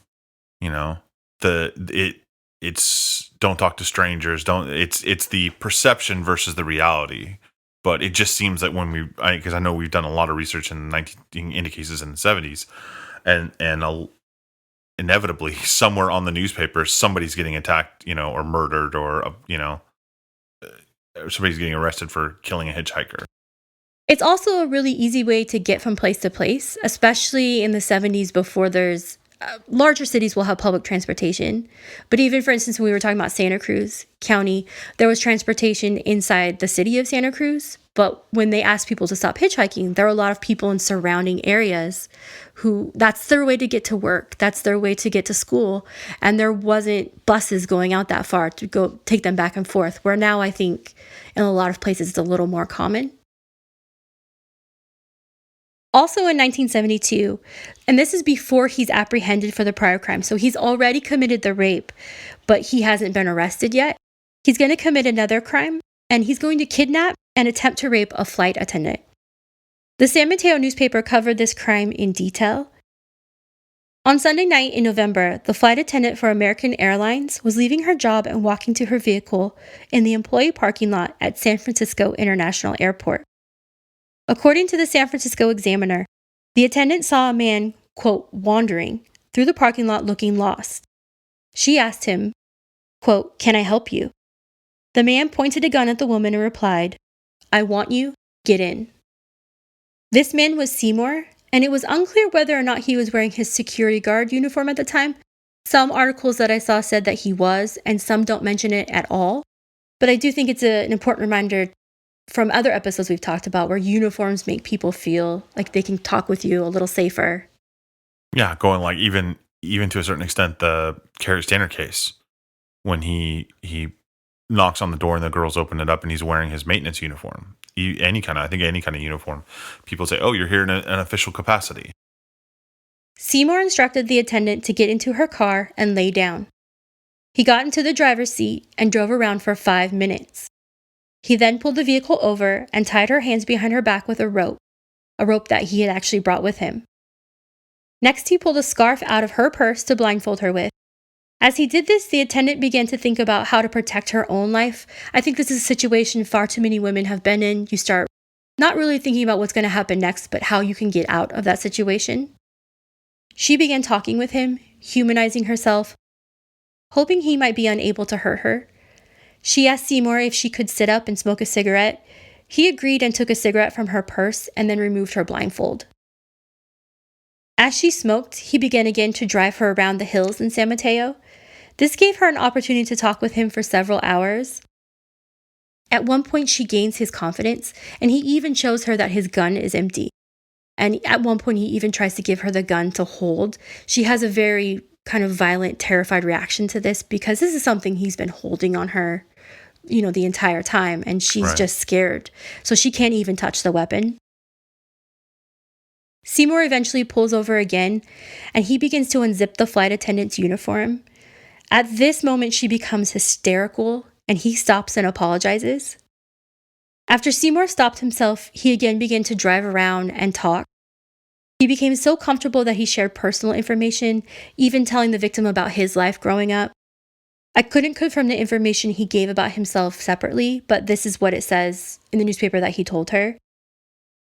It's don't talk to strangers. It's the perception versus the reality. But it just seems that because I know we've done a lot of research in cases in the 70s, and inevitably somewhere on the newspaper somebody's getting attacked, or murdered, or somebody's getting arrested for killing a hitchhiker. It's also a really easy way to get from place to place, especially in the 70s before there's larger cities will have public transportation. But even, for instance, when we were talking about Santa Cruz County, there was transportation inside the city of Santa Cruz. But when they asked people to stop hitchhiking, there were a lot of people in surrounding areas who that's their way to get to work. That's their way to get to school. And there wasn't buses going out that far to go take them back and forth, where now I think in a lot of places it's a little more common. Also in 1972, and this is before he's apprehended for the prior crime, so he's already committed the rape, but he hasn't been arrested yet. He's going to commit another crime, and he's going to kidnap and attempt to rape a flight attendant. The San Mateo newspaper covered this crime in detail. On Sunday night in November, the flight attendant for American Airlines was leaving her job and walking to her vehicle in the employee parking lot at San Francisco International Airport. According to the San Francisco Examiner, the attendant saw a man, quote, wandering through the parking lot looking lost. She asked him, quote, "Can I help you?" The man pointed a gun at the woman and replied, "I want you, get in." This man was Seymour, and it was unclear whether or not he was wearing his security guard uniform at the time. Some articles that I saw said that he was, and some don't mention it at all. But I do think it's an important reminder from other episodes we've talked about where uniforms make people feel like they can talk with you a little safer. Yeah, going like even to a certain extent, the Carrot Standard case, when he knocks on the door and the girls open it up and he's wearing his maintenance uniform. Any kind of uniform. People say, oh, you're here in an official capacity. Seymour instructed the attendant to get into her car and lay down. He got into the driver's seat and drove around for 5 minutes. He then pulled the vehicle over and tied her hands behind her back with a rope that he had actually brought with him. Next, he pulled a scarf out of her purse to blindfold her with. As he did this, the attendant began to think about how to protect her own life. I think this is a situation far too many women have been in. You start not really thinking about what's going to happen next, but how you can get out of that situation. She began talking with him, humanizing herself, hoping he might be unable to hurt her. She asked Seymour if she could sit up and smoke a cigarette. He agreed and took a cigarette from her purse and then removed her blindfold. As she smoked, he began again to drive her around the hills in San Mateo. This gave her an opportunity to talk with him for several hours. At one point, she gains his confidence, and he even shows her that his gun is empty. And at one point, he even tries to give her the gun to hold. She has a very kind of violent, terrified reaction to this because this is something he's been holding on her, the entire time, and she's just scared. So she can't even touch the weapon. Seymour eventually pulls over again, and he begins to unzip the flight attendant's uniform. At this moment, she becomes hysterical, and he stops and apologizes. After Seymour stopped himself, he again began to drive around and talk. He became so comfortable that he shared personal information, even telling the victim about his life growing up. I couldn't confirm the information he gave about himself separately, but this is what it says in the newspaper that he told her.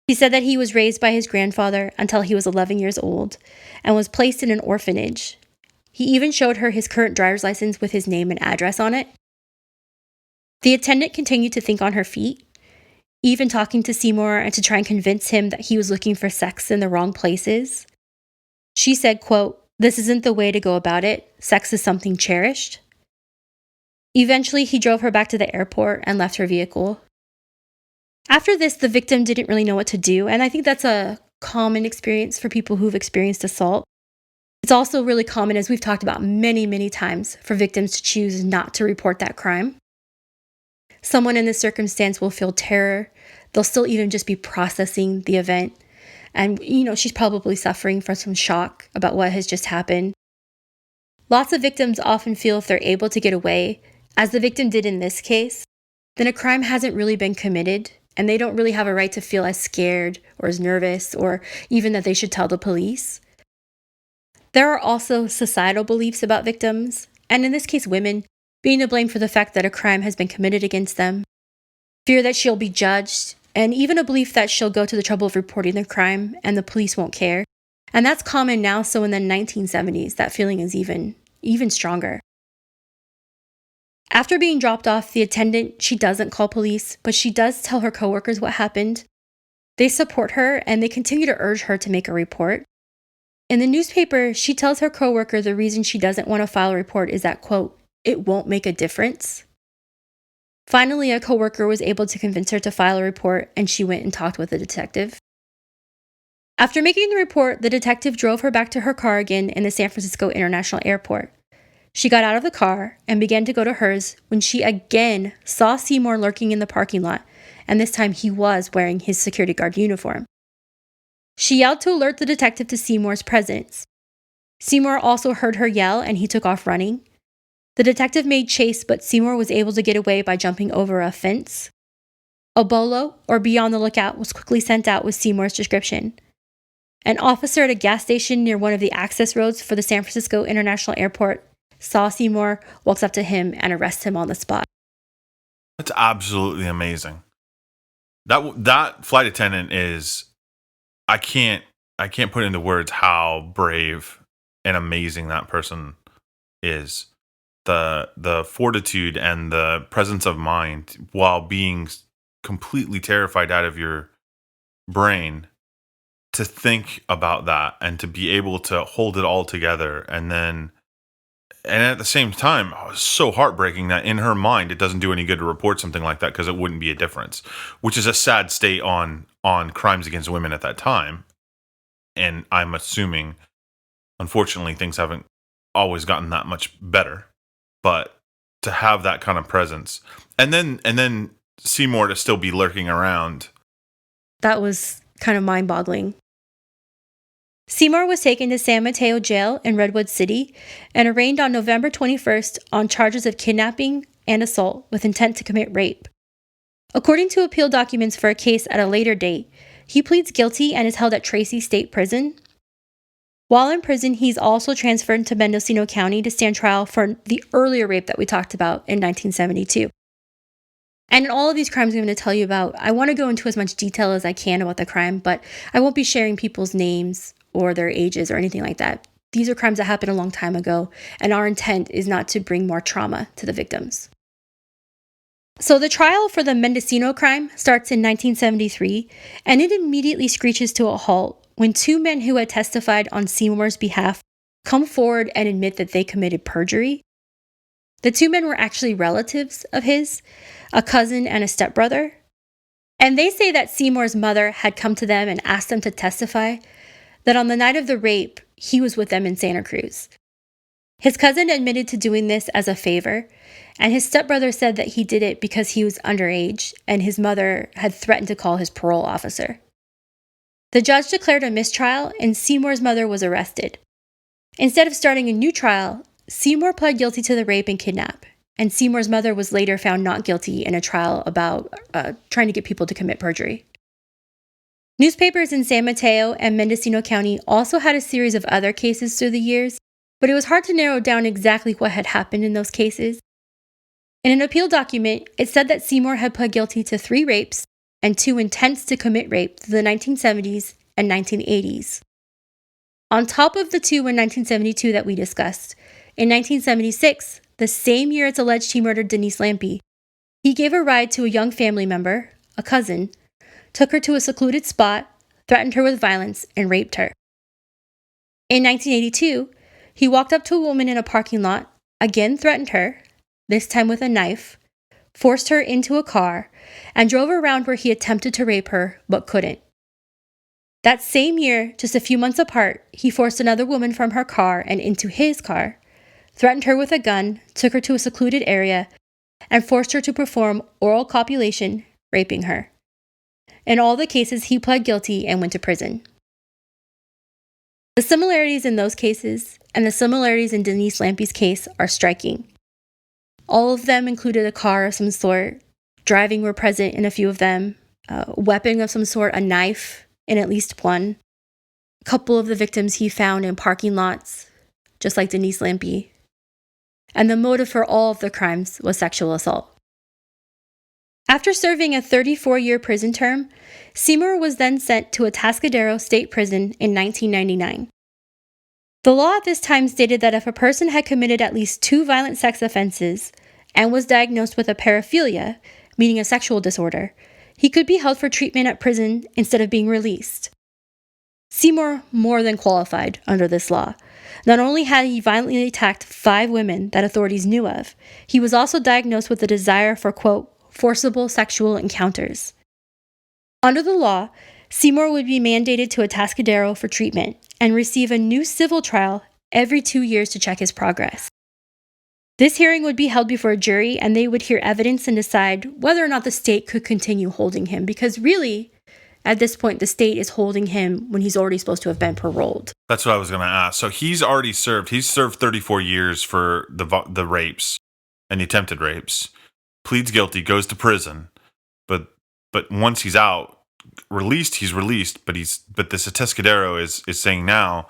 He said that he was raised by his grandfather until he was 11 years old and was placed in an orphanage. He even showed her his current driver's license with his name and address on it. The attendant continued to think on her feet, even talking to Seymour and to try and convince him that he was looking for sex in the wrong places. She said, quote, "This isn't the way to go about it. Sex is something cherished." Eventually, he drove her back to the airport and left her vehicle. After this, the victim didn't really know what to do, and I think that's a common experience for people who've experienced assault. It's also really common, as we've talked about many, many times, for victims to choose not to report that crime. Someone in this circumstance will feel terror. They'll still even just be processing the event. And, she's probably suffering from some shock about what has just happened. Lots of victims often feel if they're able to get away, as the victim did in this case, then a crime hasn't really been committed, and they don't really have a right to feel as scared or as nervous or even that they should tell the police. There are also societal beliefs about victims, and in this case women, being to blame for the fact that a crime has been committed against them, fear that she'll be judged, and even a belief that she'll go to the trouble of reporting the crime and the police won't care. And that's common now, so in the 1970s, that feeling is even stronger. After being dropped off, the attendant, she doesn't call police, but she does tell her coworkers what happened. They support her, and they continue to urge her to make a report. In the newspaper, she tells her coworker the reason she doesn't want to file a report is that, quote, "it won't make a difference." Finally, a coworker was able to convince her to file a report, and she went and talked with the detective. After making the report, the detective drove her back to her car again in the San Francisco International Airport. She got out of the car and began to go to hers when she again saw Seymour lurking in the parking lot, and this time he was wearing his security guard uniform. She yelled to alert the detective to Seymour's presence. Seymour also heard her yell, and he took off running. The detective made chase, but Seymour was able to get away by jumping over a fence. A bolo, or be on the lookout, was quickly sent out with Seymour's description. An officer at a gas station near one of the access roads for the San Francisco International Airport saw Seymour, walks up to him, and arrests him on the spot. That's absolutely amazing. That flight attendant is, I can't put into words how brave and amazing that person is. The fortitude and the presence of mind while being completely terrified out of your brain to think about that and to be able to hold it all together. And at the same time, it's so heartbreaking that in her mind, it doesn't do any good to report something like that because it wouldn't be a difference, which is a sad state on crimes against women at that time. And I'm assuming, unfortunately, things haven't always gotten that much better. But to have that kind of presence. And then Seymour to still be lurking around. That was kind of mind-boggling. Seymour was taken to San Mateo Jail in Redwood City and arraigned on November 21st on charges of kidnapping and assault with intent to commit rape. According to appeal documents for a case at a later date, he pleads guilty and is held at Tracy State Prison. While in prison, he's also transferred to Mendocino County to stand trial for the earlier rape that we talked about in 1972. And in all of these crimes I'm going to tell you about, I want to go into as much detail as I can about the crime, but I won't be sharing people's names or their ages or anything like that. These are crimes that happened a long time ago, and our intent is not to bring more trauma to the victims. So the trial for the Mendocino crime starts in 1973, and it immediately screeches to a halt when two men who had testified on Seymour's behalf come forward and admit that they committed perjury. The two men were actually relatives of his, a cousin and a stepbrother. And they say that Seymour's mother had come to them and asked them to testify that on the night of the rape, he was with them in Santa Cruz. His cousin admitted to doing this as a favor, and his stepbrother said that he did it because he was underage and his mother had threatened to call his parole officer. The judge declared a mistrial and Seymour's mother was arrested. Instead of starting a new trial, Seymour pled guilty to the rape and kidnap, and Seymour's mother was later found not guilty in a trial about trying to get people to commit perjury. Newspapers in San Mateo and Mendocino County also had a series of other cases through the years, but it was hard to narrow down exactly what had happened in those cases. In an appeal document, it said that Seymour had pled guilty to 3 rapes and 2 intents to commit rape through the 1970s and 1980s. On top of the 2 in 1972 that we discussed, in 1976, the same year it's alleged he murdered Denise Lampe, he gave a ride to a young family member, a cousin, took her to a secluded spot, threatened her with violence, and raped her. In 1982, he walked up to a woman in a parking lot, again threatened her, this time with a knife, forced her into a car, and drove her around where he attempted to rape her but couldn't. That same year, just a few months apart, he forced another woman from her car and into his car, threatened her with a gun, took her to a secluded area, and forced her to perform oral copulation, raping her. In all the cases, he pled guilty and went to prison. The similarities in those cases and the similarities in Denise Lampe's case are striking. All of them included a car of some sort, driving were present in a few of them, a weapon of some sort, a knife in at least one. A couple of the victims he found in parking lots, just like Denise Lampe. And the motive for all of the crimes was sexual assault. After serving a 34-year prison term, Seymour was then sent to Atascadero State Prison in 1999. The law at this time stated that if a person had committed at least 2 violent sex offenses and was diagnosed with a paraphilia, meaning a sexual disorder, he could be held for treatment at prison instead of being released. Seymour more than qualified under this law. Not only had he violently attacked 5 women that authorities knew of, he was also diagnosed with a desire for, quote, forcible sexual encounters. Under the law, Seymour would be mandated to Atascadero for treatment and receive a new civil trial every 2 years to check his progress. This hearing would be held before a jury, and they would hear evidence and decide whether or not the state could continue holding him, because really, at this point, the state is holding him when he's already supposed to have been paroled. That's what I was going to ask. So he's already served. He's served 34 years for the rapes and the attempted rapes. Pleads guilty, goes to prison, but once he's out, released, he's released. But this Atascadero is saying now,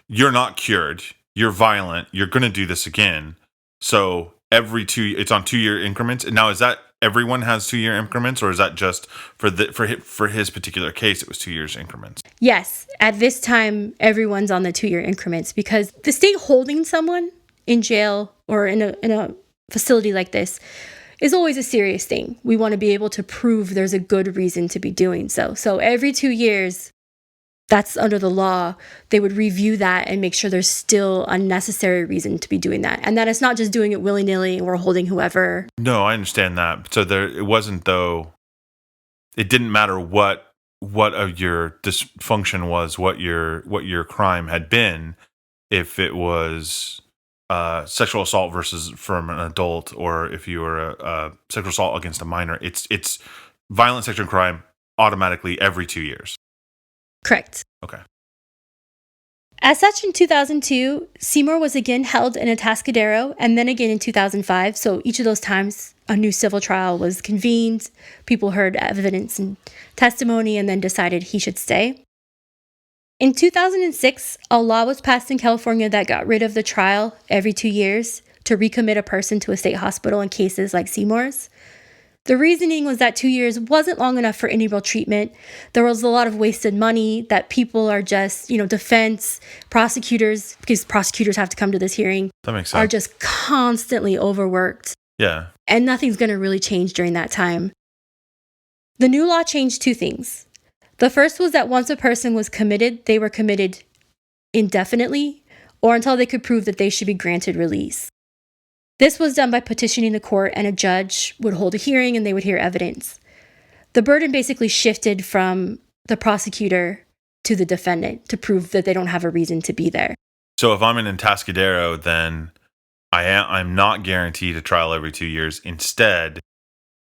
you're not cured. You're violent. You're going to do this again. So it's on 2-year increments. And now is that everyone has 2-year increments, or is that just for his particular case? It was 2 years increments. Yes, at this time, everyone's on the 2-year increments because the state holding someone in jail or in a facility like this is always a serious thing. We want to be able to prove there's a good reason to be doing so. So every 2 years, that's under the law, they would review that and make sure there's still a necessary reason to be doing that. And that it's not just doing it willy-nilly and we're holding whoever. No, I understand that. So it wasn't, though, it didn't matter what of your dysfunction was, what your crime had been, if it was sexual assault versus from an adult, or if you were a sexual assault against a minor, it's violent sexual crime automatically every 2 years. Correct. Okay. As such, in 2002, Seymour was again held in Atascadero, and then again in 2005. So each of those times, a new civil trial was convened. People heard evidence and testimony and then decided he should stay. In 2006, a law was passed in California that got rid of the trial every 2 years to recommit a person to a state hospital in cases like Seymour's. The reasoning was that 2 years wasn't long enough for any real treatment. There was a lot of wasted money, that people are just, defense, prosecutors, because prosecutors have to come to this hearing, That makes sense. are just constantly overworked. Yeah. And nothing's going to really change during that time. The new law changed two things. The first was that once a person was committed, they were committed indefinitely or until they could prove that they should be granted release. This was done by petitioning the court, and a judge would hold a hearing and they would hear evidence. The burden basically shifted from the prosecutor to the defendant to prove that they don't have a reason to be there. So if I'm in Atascadero, then I'm not guaranteed a trial every 2 years. Instead,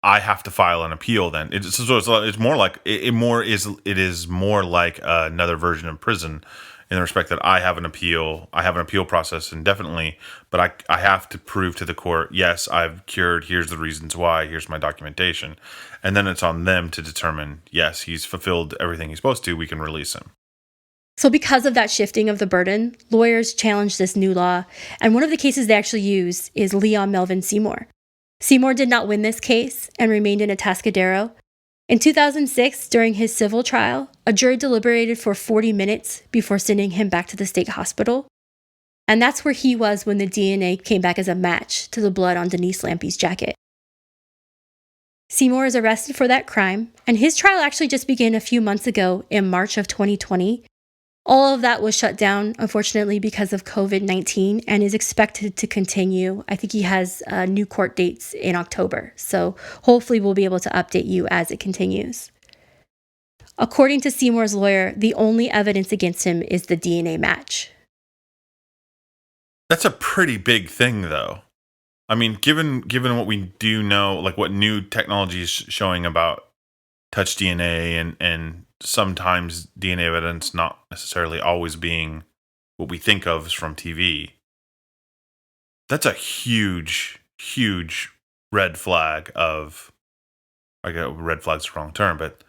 I have to file an appeal. Then it's more like it is more like another version of prison, in the respect that I have an appeal. I have an appeal process indefinitely, but I have to prove to the court, yes, I've cured. Here's the reasons why. Here's my documentation, and then it's on them to determine, yes, he's fulfilled everything he's supposed to. We can release him. So because of that shifting of the burden, lawyers challenged this new law, and one of the cases they actually use is Leon Melvin Seymour. Seymour did not win this case and remained in Atascadero. In 2006, during his civil trial, a jury deliberated for 40 minutes before sending him back to the state hospital. And that's where he was when the DNA came back as a match to the blood on Denise Lampe's jacket. Seymour is arrested for that crime, and his trial actually just began a few months ago in March of 2020. All of that was shut down, unfortunately, because of COVID-19 and is expected to continue. I think he has new court dates in October, so hopefully we'll be able to update you as it continues. According to Seymour's lawyer, the only evidence against him is the DNA match. That's a pretty big thing, though. I mean, given what we do know, like what new technology is showing about touch DNA and sometimes DNA evidence not necessarily always being what we think of from TV. That's a huge, huge red flag of, I guess red flag's the wrong term, but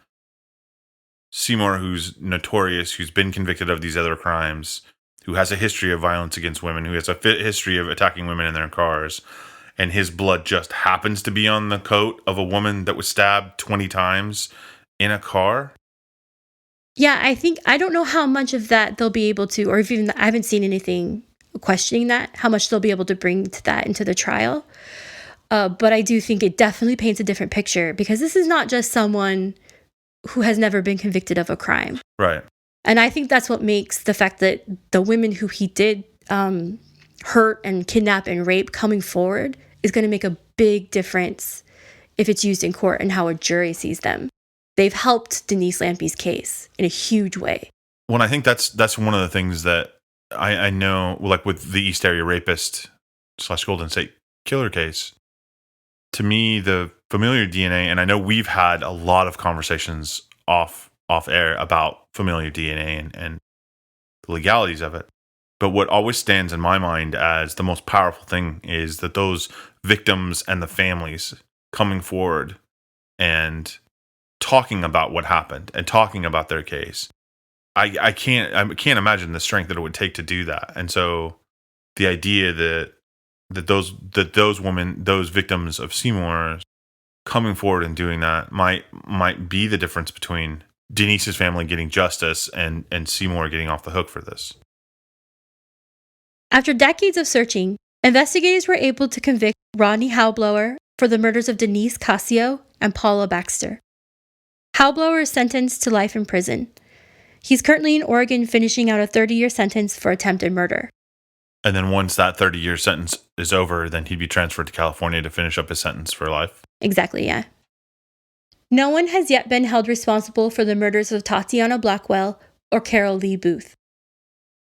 Seymour, who's notorious, who's been convicted of these other crimes, who has a history of violence against women, who has a history of attacking women in their cars, and his blood just happens to be on the coat of a woman that was stabbed 20 times in a car. Yeah, I don't know how much of that they'll be able to, or even I haven't seen anything questioning that, how much they'll be able to bring to that into the trial. But I do think it definitely paints a different picture, because this is not just someone who has never been convicted of a crime. Right. And I think that's what makes the fact that the women who he did hurt and kidnap and rape coming forward is going to make a big difference if it's used in court and how a jury sees them. They've helped Denise Lampe's case in a huge way. Well, I think that's one of the things that I know, like with the East Area Rapist / Golden State Killer case. To me, the familiar DNA, and I know we've had a lot of conversations off air about familiar DNA and the legalities of it. But what always stands in my mind as the most powerful thing is that those victims and the families coming forward and talking about what happened and talking about their case. I can't imagine the strength that it would take to do that. And so the idea that those women, those victims of Seymour, coming forward and doing that might be the difference between Denise's family getting justice and Seymour getting off the hook for this. After decades of searching, investigators were able to convict Rodney Howblower for the murders of Denise Cassio and Paula Baxter. Howblower is sentenced to life in prison. He's currently in Oregon finishing out a 30-year sentence for attempted murder. And then once that 30-year sentence is over, then he'd be transferred to California to finish up his sentence for life. Exactly, yeah. No one has yet been held responsible for the murders of Tatiana Blackwell or Carol Lee Booth.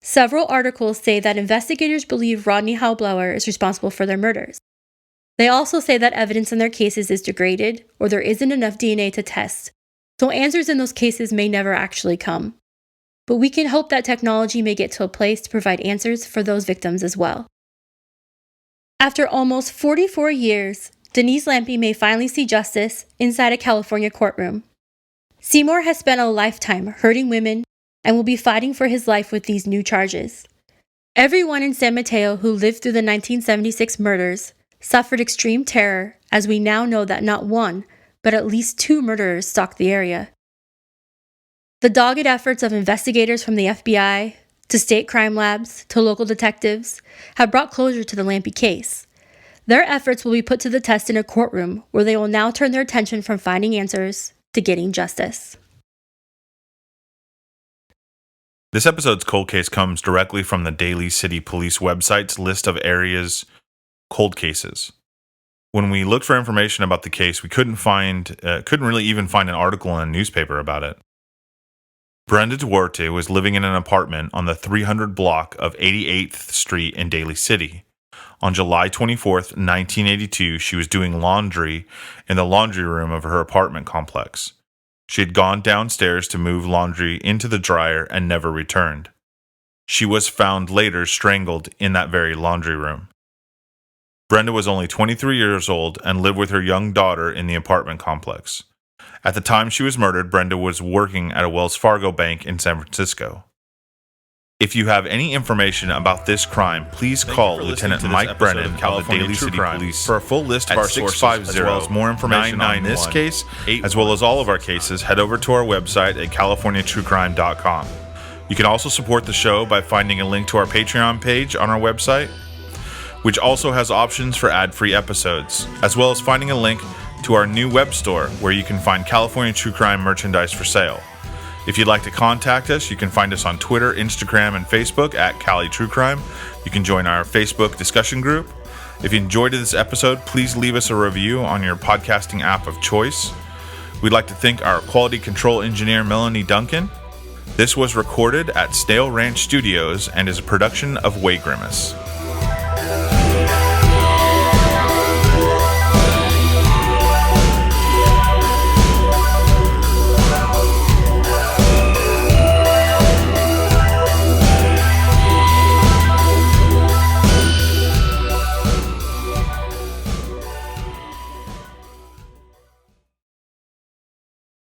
Several articles say that investigators believe Rodney Heilblauer is responsible for their murders. They also say that evidence in their cases is degraded or there isn't enough DNA to test, so answers in those cases may never actually come. But we can hope that technology may get to a place to provide answers for those victims as well. After almost 44 years, Denise Lampe may finally see justice inside a California courtroom. Seymour has spent a lifetime hurting women and will be fighting for his life with these new charges. Everyone in San Mateo who lived through the 1976 murders suffered extreme terror, as we now know that not one, but at least 2 murderers stalked the area. The dogged efforts of investigators from the FBI, to state crime labs, to local detectives, have brought closure to the Lampe case. Their efforts will be put to the test in a courtroom where they will now turn their attention from finding answers to getting justice. This episode's cold case comes directly from the Daly City Police website's list of areas' cold cases. When we looked for information about the case, we couldn't really even find an article in a newspaper about it. Brenda Duarte was living in an apartment on the 300 block of 88th Street in Daly City. On July 24th, 1982, she was doing laundry in the laundry room of her apartment complex. She had gone downstairs to move laundry into the dryer and never returned. She was found later strangled in that very laundry room. Brenda was only 23 years old and lived with her young daughter in the apartment complex. At the time she was murdered, Brenda was working at a Wells Fargo bank in San Francisco. If you have any information about this crime, please call Lieutenant Mike Brennan of the Daly City Police for a full list of our sources, as well as more information on this case, as well as all of our cases. Head over to our website at californiatruecrime.com. You can also support the show by finding a link to our Patreon page on our website, which also has options for ad-free episodes, as well as finding a link to our new web store where you can find California True Crime merchandise for sale. If you'd like to contact us, you can find us on Twitter, Instagram, and Facebook at Cali True Crime. You can join our Facebook discussion group. If you enjoyed this episode, please leave us a review on your podcasting app of choice. We'd like to thank our quality control engineer, Melanie Duncan. This was recorded at Stale Ranch Studios and is a production of Way Grimace.